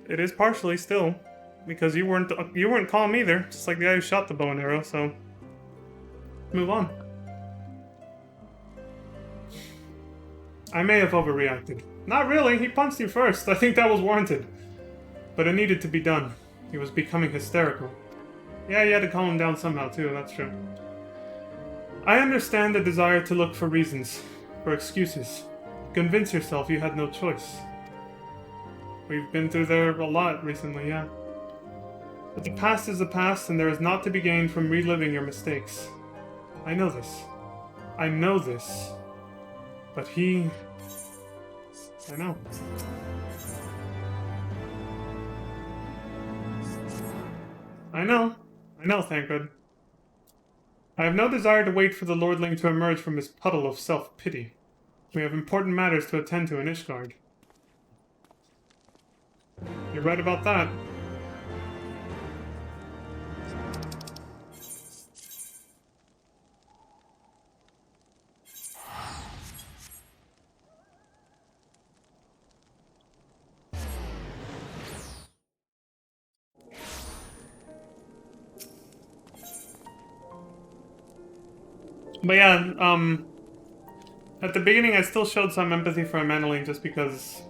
it is partially still. Because you weren't calm either, just like the guy who shot the bow and arrow, so move on. I may have overreacted. Not really, he punched you first. I think that was warranted. But it needed to be done. He was becoming hysterical. Yeah, you had to calm him down somehow too, that's true. I understand the desire to look for reasons, for excuses. Convince yourself you had no choice. We've been through there a lot recently, yeah. But the past is the past, and there is naught to be gained from reliving your mistakes. I know this. I know this. But he... I know. I know, Thancred. I have no desire to wait for the Lordling to emerge from his puddle of self-pity. We have important matters to attend to in Ishgard. You're right about that. But yeah, at the beginning I still showed some empathy for Emmanueline just because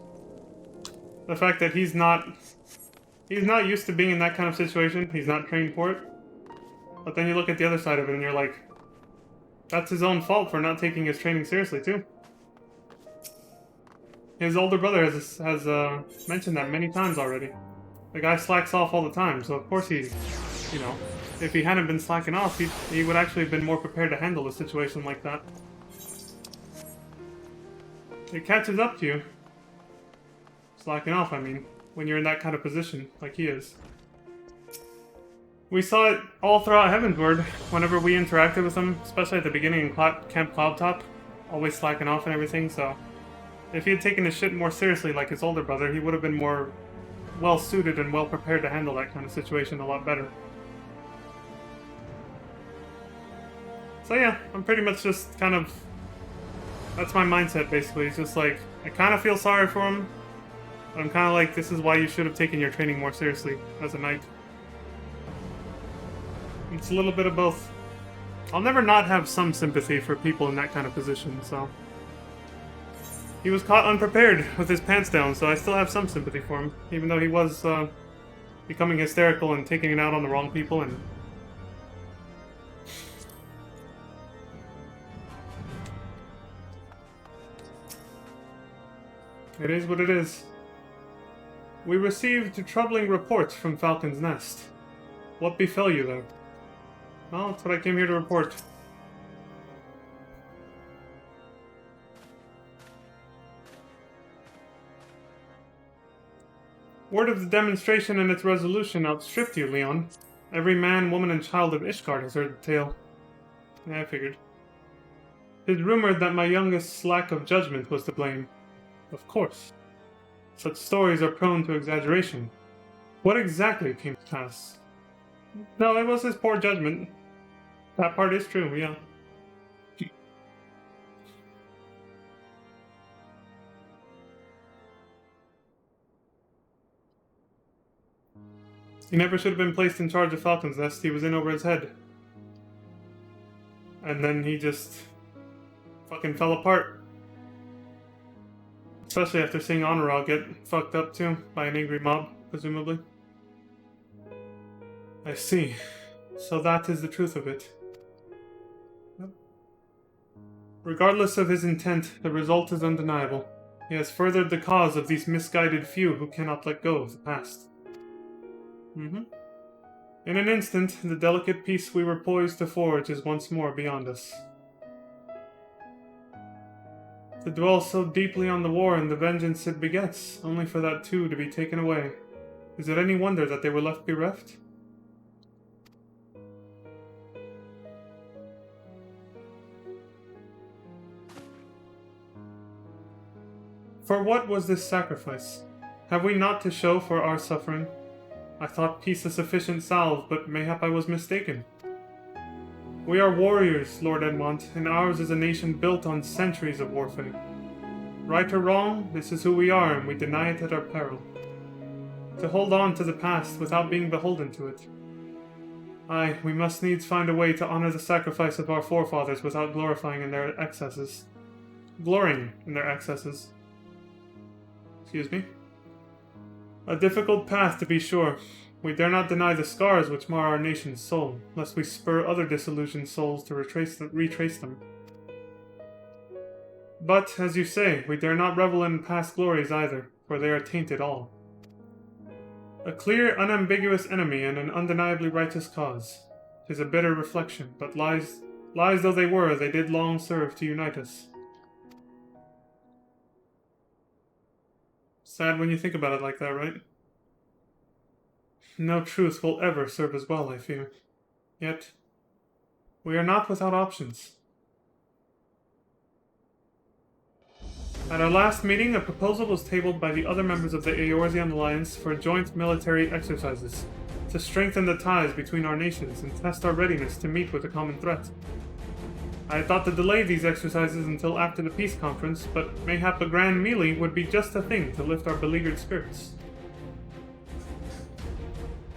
the fact that he's not used to being in that kind of situation, he's not trained for it. But then you look at the other side of it and you're like, that's his own fault for not taking his training seriously too. His older brother has mentioned that many times already. The guy slacks off all the time, so of course he's, you know, if he hadn't been slacking off, he would actually have been more prepared to handle a situation like that. It catches up to you. Slacking off, I mean, when you're in that kind of position, like he is. We saw it all throughout Heavensward, whenever we interacted with him, especially at the beginning in Camp Cloudtop, always slacking off and everything, so... If he had taken his shit more seriously like his older brother, he would have been more well-suited and well-prepared to handle that kind of situation a lot better. So yeah, I'm pretty much just kind of... That's my mindset, basically. It's just like, I kind of feel sorry for him, but I'm kind of like, this is why you should have taken your training more seriously as a knight. It's a little bit of both. I'll never not have some sympathy for people in that kind of position, so... He was caught unprepared with his pants down, so I still have some sympathy for him, even though he was becoming hysterical and taking it out on the wrong people, and... It is what it is. We received troubling reports from Falcon's Nest. What befell you there? Well, that's what I came here to report. Word of the demonstration and its resolution outstripped you, Leon. Every man, woman, and child of Ishgard has heard the tale. Yeah, I figured. It is rumored that my youngest's lack of judgment was to blame. Of course. Such stories are prone to exaggeration. What exactly came to pass? No, it was his poor judgment. That part is true, yeah. He never should have been placed in charge of Falcon's Nest. He was in over his head. And then he just fucking fell apart. Especially after seeing Honorall get fucked up too by an angry mob, presumably. I see. So that is the truth of it. Regardless of his intent, the result is undeniable. He has furthered the cause of these misguided few who cannot let go of the past. In an instant, the delicate peace we were poised to forge is once more beyond us. To dwell so deeply on the war and the vengeance it begets, only for that too to be taken away. Is it any wonder that they were left bereft? For what was this sacrifice? Have we not to show for our suffering? I thought peace a sufficient salve, but mayhap I was mistaken. We are warriors, Lord Edmont, and ours is a nation built on centuries of warfare. Right or wrong, this is who we are, and we deny it at our peril. To hold on to the past without being beholden to it. Aye, we must needs find a way to honor the sacrifice of our forefathers without glorying in their excesses. Excuse me. A difficult path, to be sure. We dare not deny the scars which mar our nation's soul, lest we spur other disillusioned souls to retrace them. But, as you say, we dare not revel in past glories either, for they are tainted all. A clear, unambiguous enemy and an undeniably righteous cause. 'Tis a bitter reflection, but lies though they were, they did long serve to unite us. Sad when you think about it like that, right? No truth will ever serve as well, I fear. Yet, we are not without options. At our last meeting, a proposal was tabled by the other members of the Eorzean Alliance for joint military exercises, to strengthen the ties between our nations and test our readiness to meet with a common threat. I had thought to delay these exercises until after the peace conference, but mayhap a grand melee would be just the thing to lift our beleaguered spirits.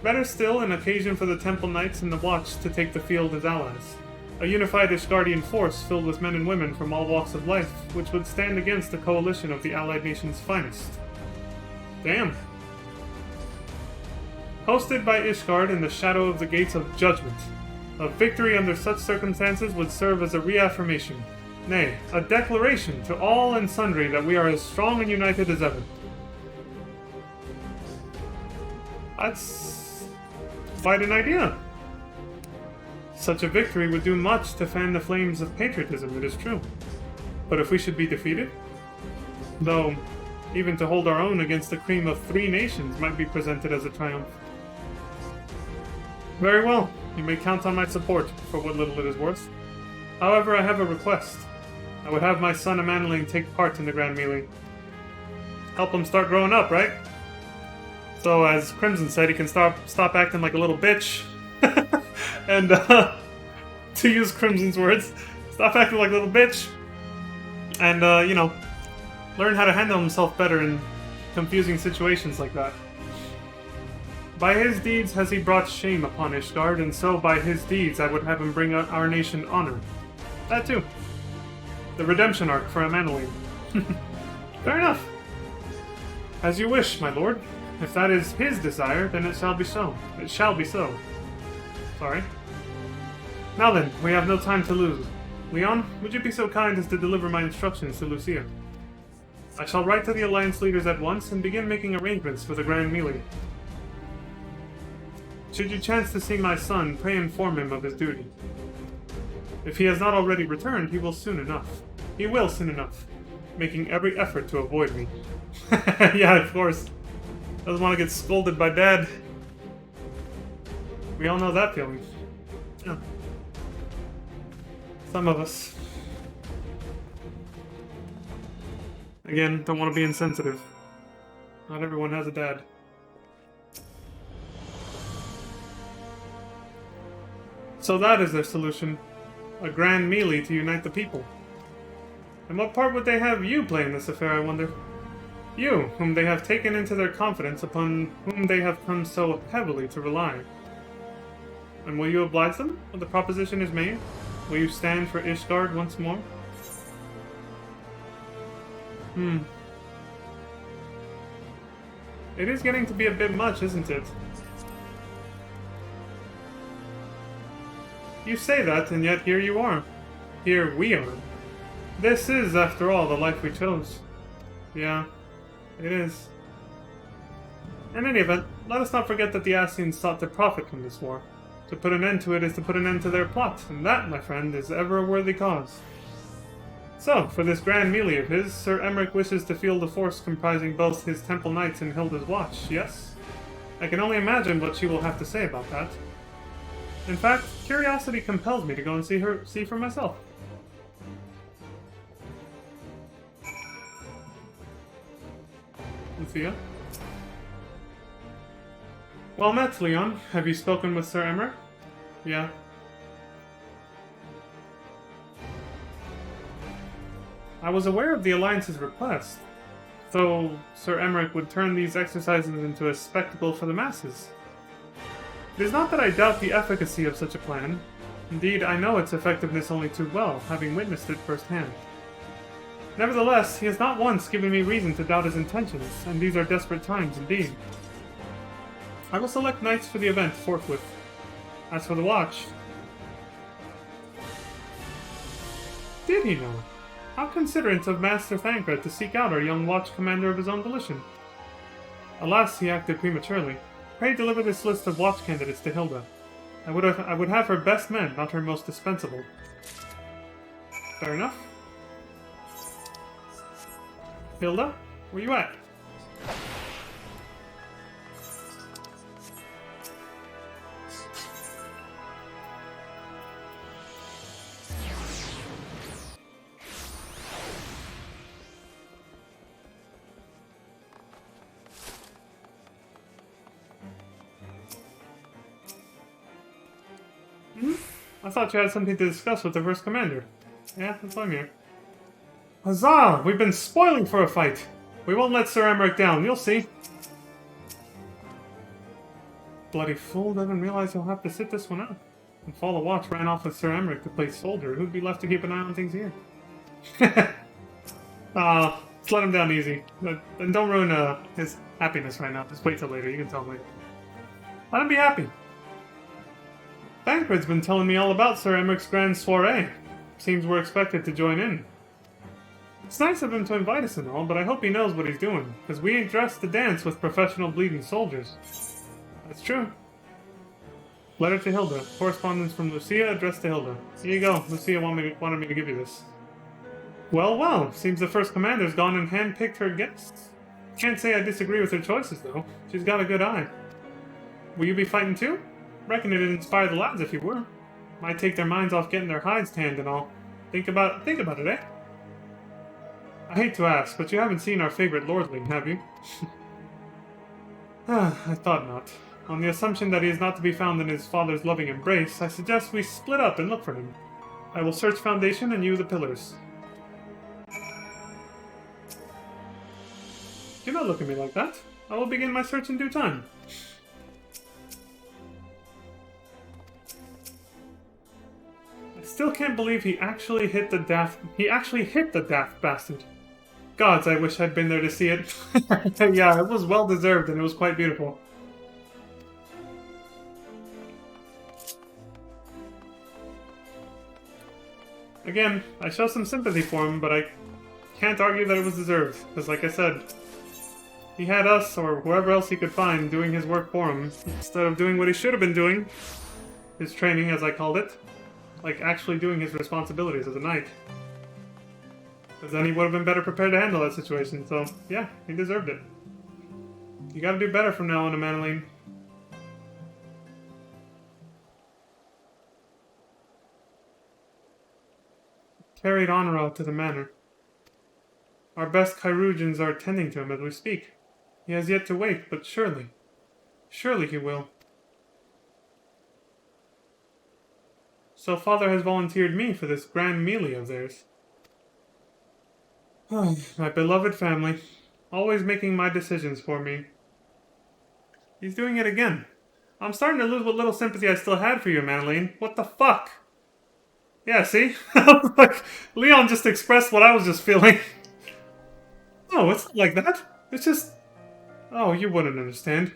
Better still, an occasion for the Temple Knights and the Watch to take the field as allies. A unified Ishgardian force filled with men and women from all walks of life, which would stand against a coalition of the allied nations' finest. Damn. Hosted by Ishgard in the shadow of the Gates of Judgment. A victory under such circumstances would serve as a reaffirmation, nay, a declaration to all and sundry that we are as strong and united as ever. That's quite an idea. Such a victory would do much to fan the flames of patriotism, it is true. But if we should be defeated? Though, even to hold our own against the cream of 3 nations might be presented as a triumph. Very well. You may count on my support for what little it is worth. However, I have a request. I would have my son Emmanuel take part in the Grand Melee. Help him start growing up, right? So, as Crimson said, he can stop acting like a little bitch. And, to use Crimson's words, stop acting like a little bitch. And, you know, learn how to handle himself better in confusing situations like that. By his deeds has he brought shame upon Ishgard, and so by his deeds I would have him bring our nation honor. That too. The redemption arc for Emmanuel. Fair enough. As you wish, my lord. If that is his desire, then it shall be so. It shall be so. Sorry. Now then, we have no time to lose. Leon, would you be so kind as to deliver my instructions to Lucia? I shall write to the Alliance leaders at once and begin making arrangements for the Grand Melee. Should you chance to see my son, pray inform him of his duty. If he has not already returned, he will soon enough. He will soon enough, making every effort to avoid me. Yeah, of course. Doesn't want to get scolded by Dad. We all know that feeling. Yeah. Some of us. Again, don't want to be insensitive. Not everyone has a dad. So that is their solution. A grand melee to unite the people. And what part would they have you play in this affair, I wonder? You, whom they have taken into their confidence, upon whom they have come so heavily to rely. And will you oblige them when the proposition is made? Will you stand for Ishgard once more? It is getting to be a bit much, isn't it? You say that, and yet here you are. Here we are. This is, after all, the life we chose. Yeah, it is. In any event, let us not forget that the Ascians sought to profit from this war. To put an end to it is to put an end to their plot, and that, my friend, is ever a worthy cause. So, for this grand melee of his, Sir Emmerich wishes to field a force comprising both his Temple Knights and Hilda's Watch, yes? I can only imagine what she will have to say about that. In fact, curiosity compels me to go and see for myself. Lucia? Well met, Leon. Have you spoken with Sir Emmerich? Yeah. I was aware of the Alliance's request, though Sir Emmerich would turn these exercises into a spectacle for the masses. It is not that I doubt the efficacy of such a plan. Indeed, I know its effectiveness only too well, having witnessed it firsthand. Nevertheless, he has not once given me reason to doubt his intentions, and these are desperate times indeed. I will select knights for the event forthwith. As for the watch... Did he know? How considerate of Master Thancred to seek out our young watch commander of his own volition. Alas, he acted prematurely. Pray deliver this list of watch candidates to Hilda. I would have her best men, not her most dispensable. Fair enough. Hilda, where you at? I thought you had something to discuss with the first commander. Yeah, that's why I'm here. Huzzah! We've been spoiling for a fight! We won't let Sir Emmerich down, you'll see. Bloody fool doesn't realize he'll have to sit this one out. And Fall of Watch ran off with Sir Emmerich to play soldier. Who'd be left to keep an eye on things here? Just let him down easy. And don't ruin his happiness right now. Just wait till later, you can tell him later. Let him be happy. Thancred's been telling me all about Sir Emmerich's grand soiree. Seems we're expected to join in. It's nice of him to invite us and all, but I hope he knows what he's doing, because we ain't dressed to dance with professional bleeding soldiers. That's true. Letter to Hilda. Correspondence from Lucia addressed to Hilda. Here you go. Lucia wanted me to give you this. Well, well. Seems the first commander's gone and handpicked her guests. Can't say I disagree with her choices, though. She's got a good eye. Will you be fighting too? Reckon it'd inspire the lads if you were. Might take their minds off getting their hides tanned and all. Think about it, eh? I hate to ask, but you haven't seen our favorite lordling, have you? I thought not. On the assumption that he is not to be found in his father's loving embrace, I suggest we split up and look for him. I will search Foundation and you the pillars. Do not look at me like that. I will begin my search in due time. I still can't believe he actually hit the daft bastard. Gods, I wish I'd been there to see it. Yeah, it was well deserved and it was quite beautiful. Again, I show some sympathy for him, but I can't argue that it was deserved, because like I said, he had us, or whoever else he could find, doing his work for him, instead of doing what he should have been doing, his training as I called it, like actually doing his responsibilities as a knight. Because then he would have been better prepared to handle that situation, so yeah, he deserved it. You gotta do better from now on, Emmanuel. Carried Honora to the manor. Our best Chirurgeons are attending to him as we speak. He has yet to wake, but surely he will. So Father has volunteered me for this grand melee of theirs. My beloved family, always making my decisions for me. He's doing it again. I'm starting to lose what little sympathy I still had for you, Madeline. What the fuck? Yeah, see? Like, Leon just expressed what I was just feeling. No, it's not like that. It's just... Oh, you wouldn't understand.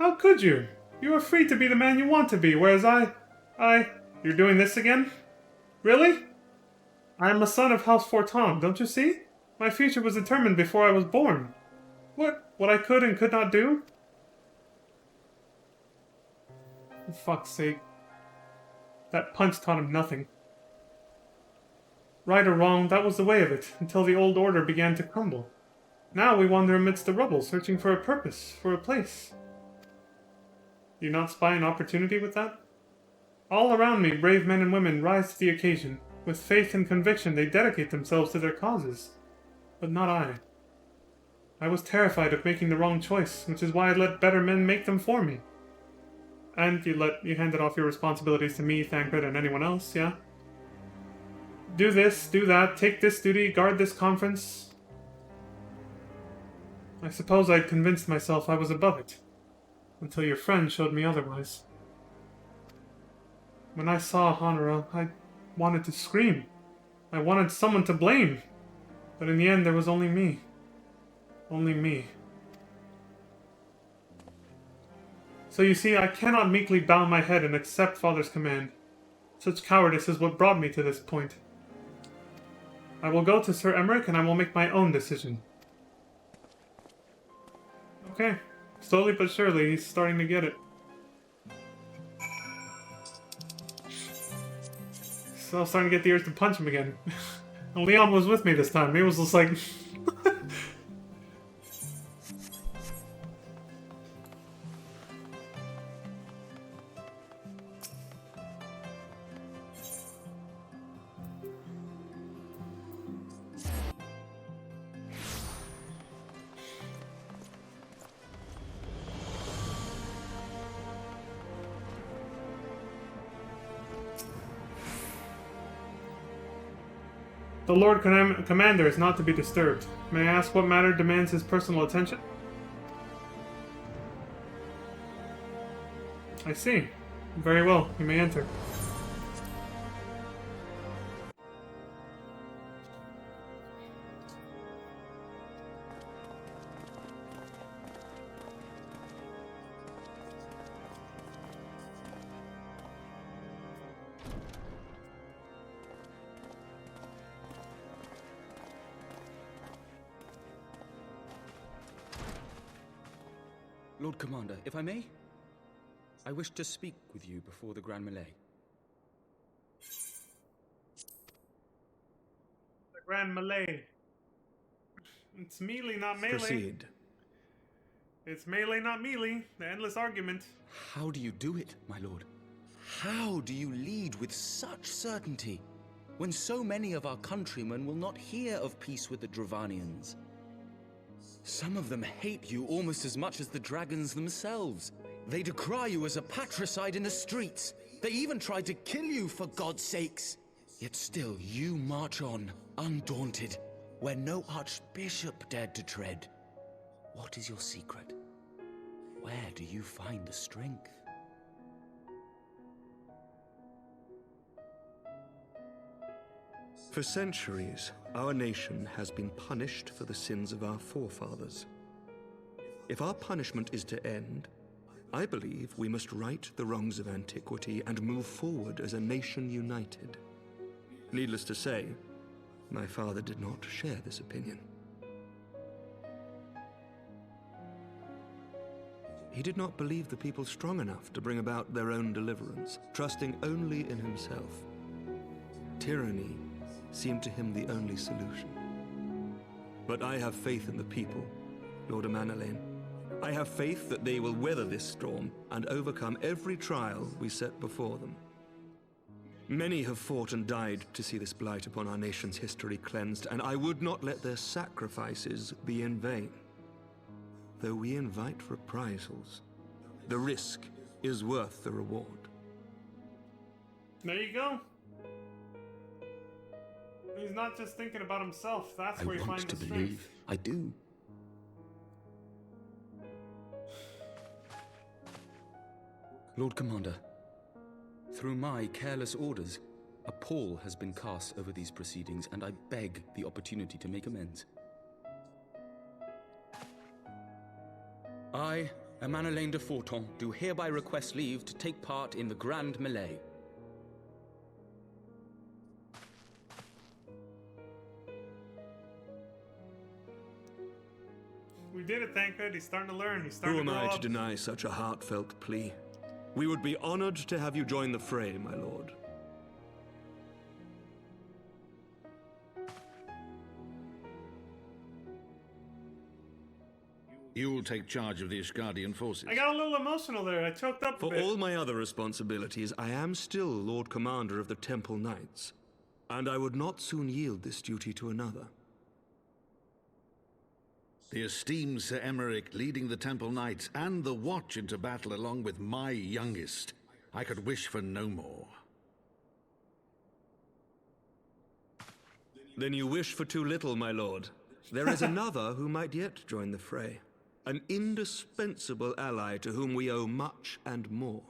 How could you? You are free to be the man you want to be, whereas You're doing this again? Really? I am a son of House Forton, don't you see? My future was determined before I was born. What I could and could not do? For fuck's sake. That punch taught him nothing. Right or wrong, that was the way of it, until the old order began to crumble. Now we wander amidst the rubble, searching for a purpose, for a place. Do you not spy an opportunity with that? All around me, brave men and women rise to the occasion. With faith and conviction, they dedicate themselves to their causes. But not I. I was terrified of making the wrong choice, which is why I let better men make them for me. And you handed off your responsibilities to me, Thancred, and anyone else, yeah? Do this, do that, take this duty, guard this conference. I suppose I'd convinced myself I was above it, until your friend showed me otherwise. When I saw Honora, I wanted to scream. I wanted someone to blame. But in the end, there was only me. Only me. So you see, I cannot meekly bow my head and accept Father's command. Such cowardice is what brought me to this point. I will go to Sir Emmerich and I will make my own decision. Okay. Slowly but surely, he's starting to get it. So I was starting to get the urge to punch him again. And Leon was with me this time. He was just like... The Lord Commander is not to be disturbed. May I ask what matter demands his personal attention? I see. Very well, you may enter. Lord Commander, if I may? I wish to speak with you before the Grand Melee. The Grand Melee. It's melee, not melee. Proceed. It's melee, not melee. The endless argument. How do you do it, my lord? How do you lead with such certainty, when so many of our countrymen will not hear of peace with the Dravanians? Some of them hate you almost as much as the dragons themselves. They decry you as a patricide in the streets. They even tried to kill you, for God's sakes. Yet still you march on, undaunted, where no archbishop dared to tread. What is your secret? Where do you find the strength? For centuries, our nation has been punished for the sins of our forefathers. If our punishment is to end, I believe we must right the wrongs of antiquity and move forward as a nation united. Needless to say, my father did not share this opinion. He did not believe the people strong enough to bring about their own deliverance, trusting only in himself. Tyranny seemed to him the only solution. But I have faith in the people, Lord Amanalain. I have faith that they will weather this storm and overcome every trial we set before them. Many have fought and died to see this blight upon our nation's history cleansed, and I would not let their sacrifices be in vain. Though we invite reprisals, the risk is worth the reward. There you go. He's not just thinking about himself. That's where he finds the strength. I do. Lord Commander, through my careless orders, a pall has been cast over these proceedings, and I beg the opportunity to make amends. I, Amanalain de Forton, do hereby request leave to take part in the Grand Melee. We did it, thank God. He's starting to learn. He's starting to grow up. Who am I to deny such a heartfelt plea? We would be honored to have you join the fray, my lord. You'll take charge of the Ishgardian forces. I got a little emotional there. I choked up a bit. For all my other responsibilities, I am still Lord Commander of the Temple Knights, and I would not soon yield this duty to another. The esteemed Sir Emeric leading the Temple Knights and the Watch into battle along with my youngest. I could wish for no more. Then you wish for too little, my lord. There is another who might yet join the fray. An indispensable ally to whom we owe much and more.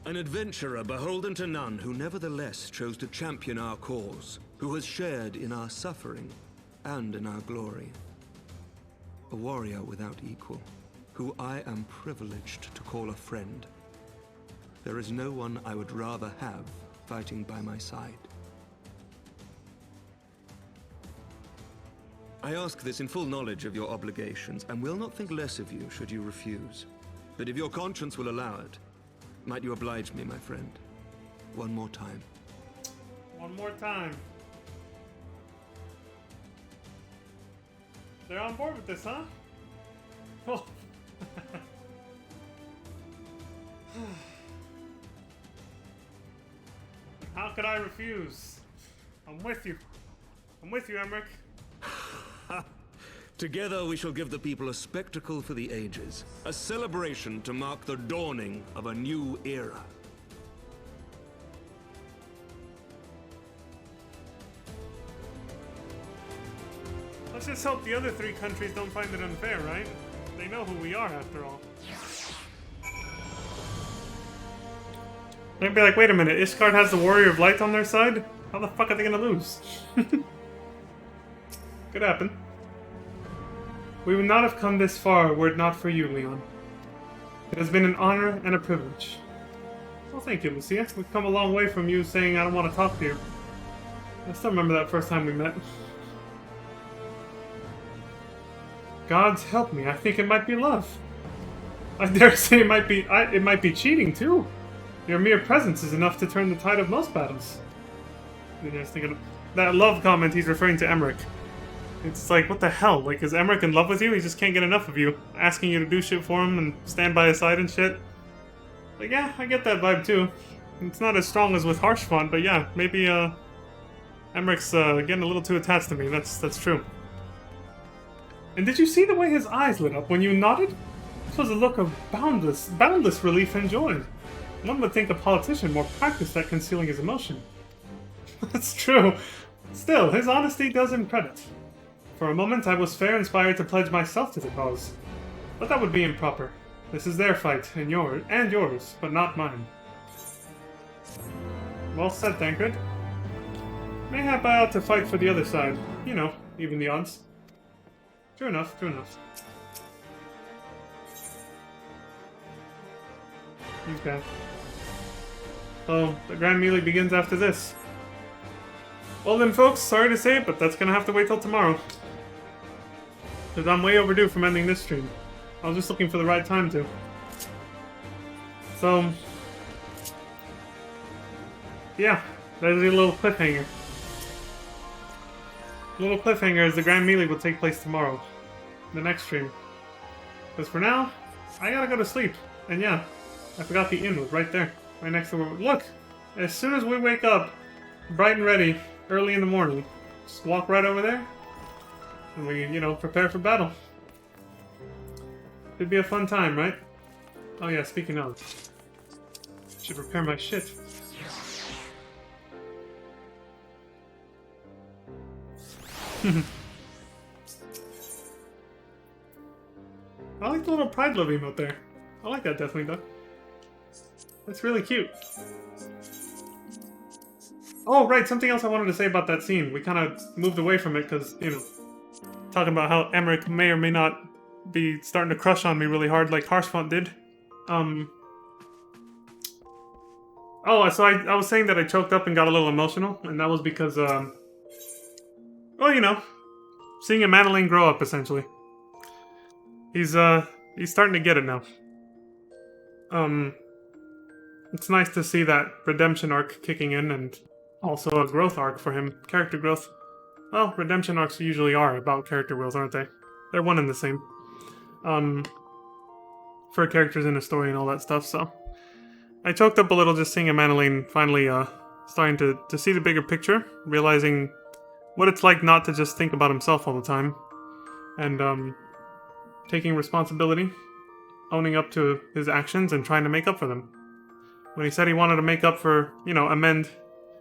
An adventurer beholden to none who nevertheless chose to champion our cause, who has shared in our suffering and in our glory. A warrior without equal, who I am privileged to call a friend. There is no one I would rather have fighting by my side. I ask this in full knowledge of your obligations, and will not think less of you should you refuse. But if your conscience will allow it, might you oblige me, my friend? One more time. One more time. They're on board with this, huh? Oh. How could I refuse? I'm with you. I'm with you, Emmerich. Together we shall give the people a spectacle for the ages, a celebration to mark the dawning of a new era. Let's just hope the other three countries don't find it unfair, right? They know who we are, after all. They'd be like, wait a minute, Ishgard has the Warrior of Light on their side? How the fuck are they gonna lose? Could happen. We would not have come this far were it not for you, Leon. It has been an honor and a privilege. Well, thank you, Lucia. We've come a long way from you saying I don't want to talk to you. I still remember that first time we met. Gods help me, I think it might be love. I dare say it might be cheating, too. Your mere presence is enough to turn the tide of most battles. I was thinking that love comment, he's referring to Emmerich. It's like, what the hell? Like, is Emmerich in love with you? He just can't get enough of you. Asking you to do shit for him and stand by his side and shit. Like, yeah, I get that vibe too. It's not as strong as with Harshfont, but yeah, maybe, Emmerich's, getting a little too attached to me. That's true. And did you see the way his eyes lit up when you nodded? This was a look of boundless relief and joy. One would think a politician more practiced at concealing his emotion. That's true. Still, his honesty does him credit. For a moment, I was fair inspired to pledge myself to the cause. But that would be improper. This is their fight, and yours, but not mine. Well said, Thancred. Mayhap I ought to fight for the other side. You know, even the odds. True enough, true enough. Okay. So, the Grand Melee begins after this. Well then, folks, sorry to say it, but that's gonna have to wait till tomorrow. Because I'm way overdue from ending this stream. I was just looking for the right time to. So, yeah, there's a little cliffhanger. The little cliffhanger is the Grand Melee will take place tomorrow. The next stream. Because for now, I gotta go to sleep. And yeah, I forgot the inn was right there. Right next to where. Look! As soon as we wake up, bright and ready, early in the morning, just walk right over there. And we, you know, prepare for battle. It'd be a fun time, right? Oh yeah, speaking of. Should prepare my shit. I like the little pride love emote there. I like that definitely though. That's really cute. Oh, right, something else I wanted to say about that scene. We kind of moved away from it because, you know, talking about how Emmerich may or may not be starting to crush on me really hard like Harshfont did. Oh, so I was saying that I choked up and got a little emotional, and that was because, well, you know, seeing a Madeline grow up, essentially. He's starting to get it now. It's nice to see that redemption arc kicking in, and also a growth arc for him. Character growth. Well, redemption arcs usually are about character growth, aren't they? They're one and the same. For characters in a story and all that stuff, so. I choked up a little just seeing Madeline finally, starting to see the bigger picture, realizing what it's like not to just think about himself all the time. And, taking responsibility, owning up to his actions, and trying to make up for them. When he said he wanted to make up for, you know,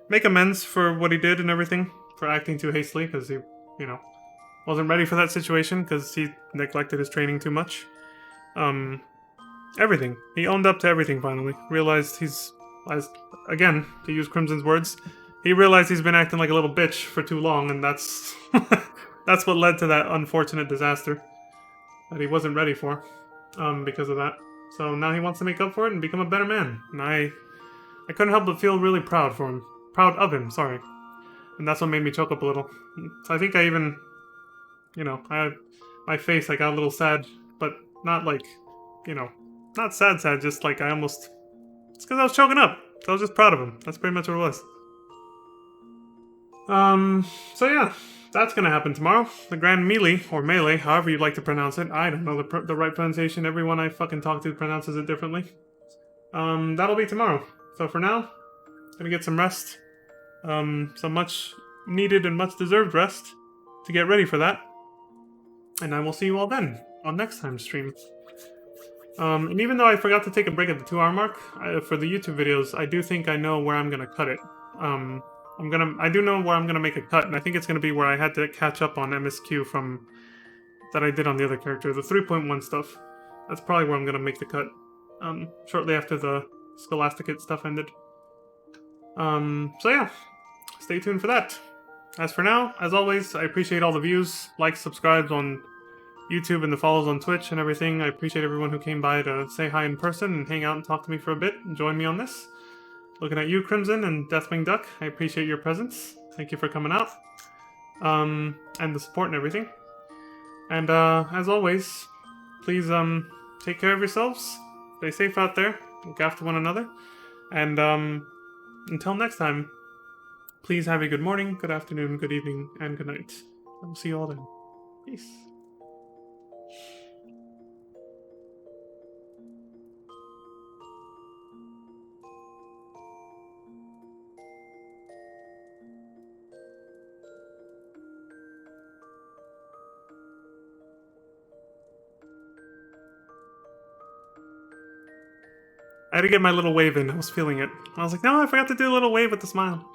make amends for what he did and everything, for acting too hastily, because he, you know, wasn't ready for that situation, because he neglected his training too much. Everything. He owned up to everything, finally. Realized again, to use Crimson's words, he realized he's been acting like a little bitch for too long, and that's that's what led to that unfortunate disaster that he wasn't ready for, because of that. So now he wants to make up for it and become a better man. And I couldn't help but feel really proud for him. Proud of him, sorry. And that's what made me choke up a little. So I think I even, you know, my face, I got a little sad, but not like, you know, not sad, just like I almost, it's because I was choking up. So I was just proud of him. That's pretty much what it was. So yeah, that's gonna happen tomorrow. The Grand Melee, or Melee, however you'd like to pronounce it. I don't know the right pronunciation. Everyone I fucking talk to pronounces it differently. That'll be tomorrow. So for now, gonna get some rest. Some much needed and much deserved rest to get ready for that. And I will see you all then, on next time's stream. And even though I forgot to take a break at the 2-hour mark, for the YouTube videos, I do think I know where I'm gonna cut it. I do know where I'm gonna make a cut, and I think it's gonna be where I had to catch up on MSQ from that I did on the other character, the 3.1 stuff. That's probably where I'm gonna make the cut. Shortly after the Scholasticate stuff ended. So yeah, stay tuned for that. As for now, as always, I appreciate all the views, likes, subscribes on YouTube, and the follows on Twitch and everything. I appreciate everyone who came by to say hi in person and hang out and talk to me for a bit and join me on this. Looking at you, Crimson and Deathwing Duck, I appreciate your presence. Thank you for coming out. And the support and everything. And as always, please take care of yourselves. Stay safe out there. Look after one another. And until next time, please have a good morning, good afternoon, good evening, and good night. I will see you all then. Peace. I had to get my little wave in. I was feeling it. I was like, no, I forgot to do a little wave with the smile.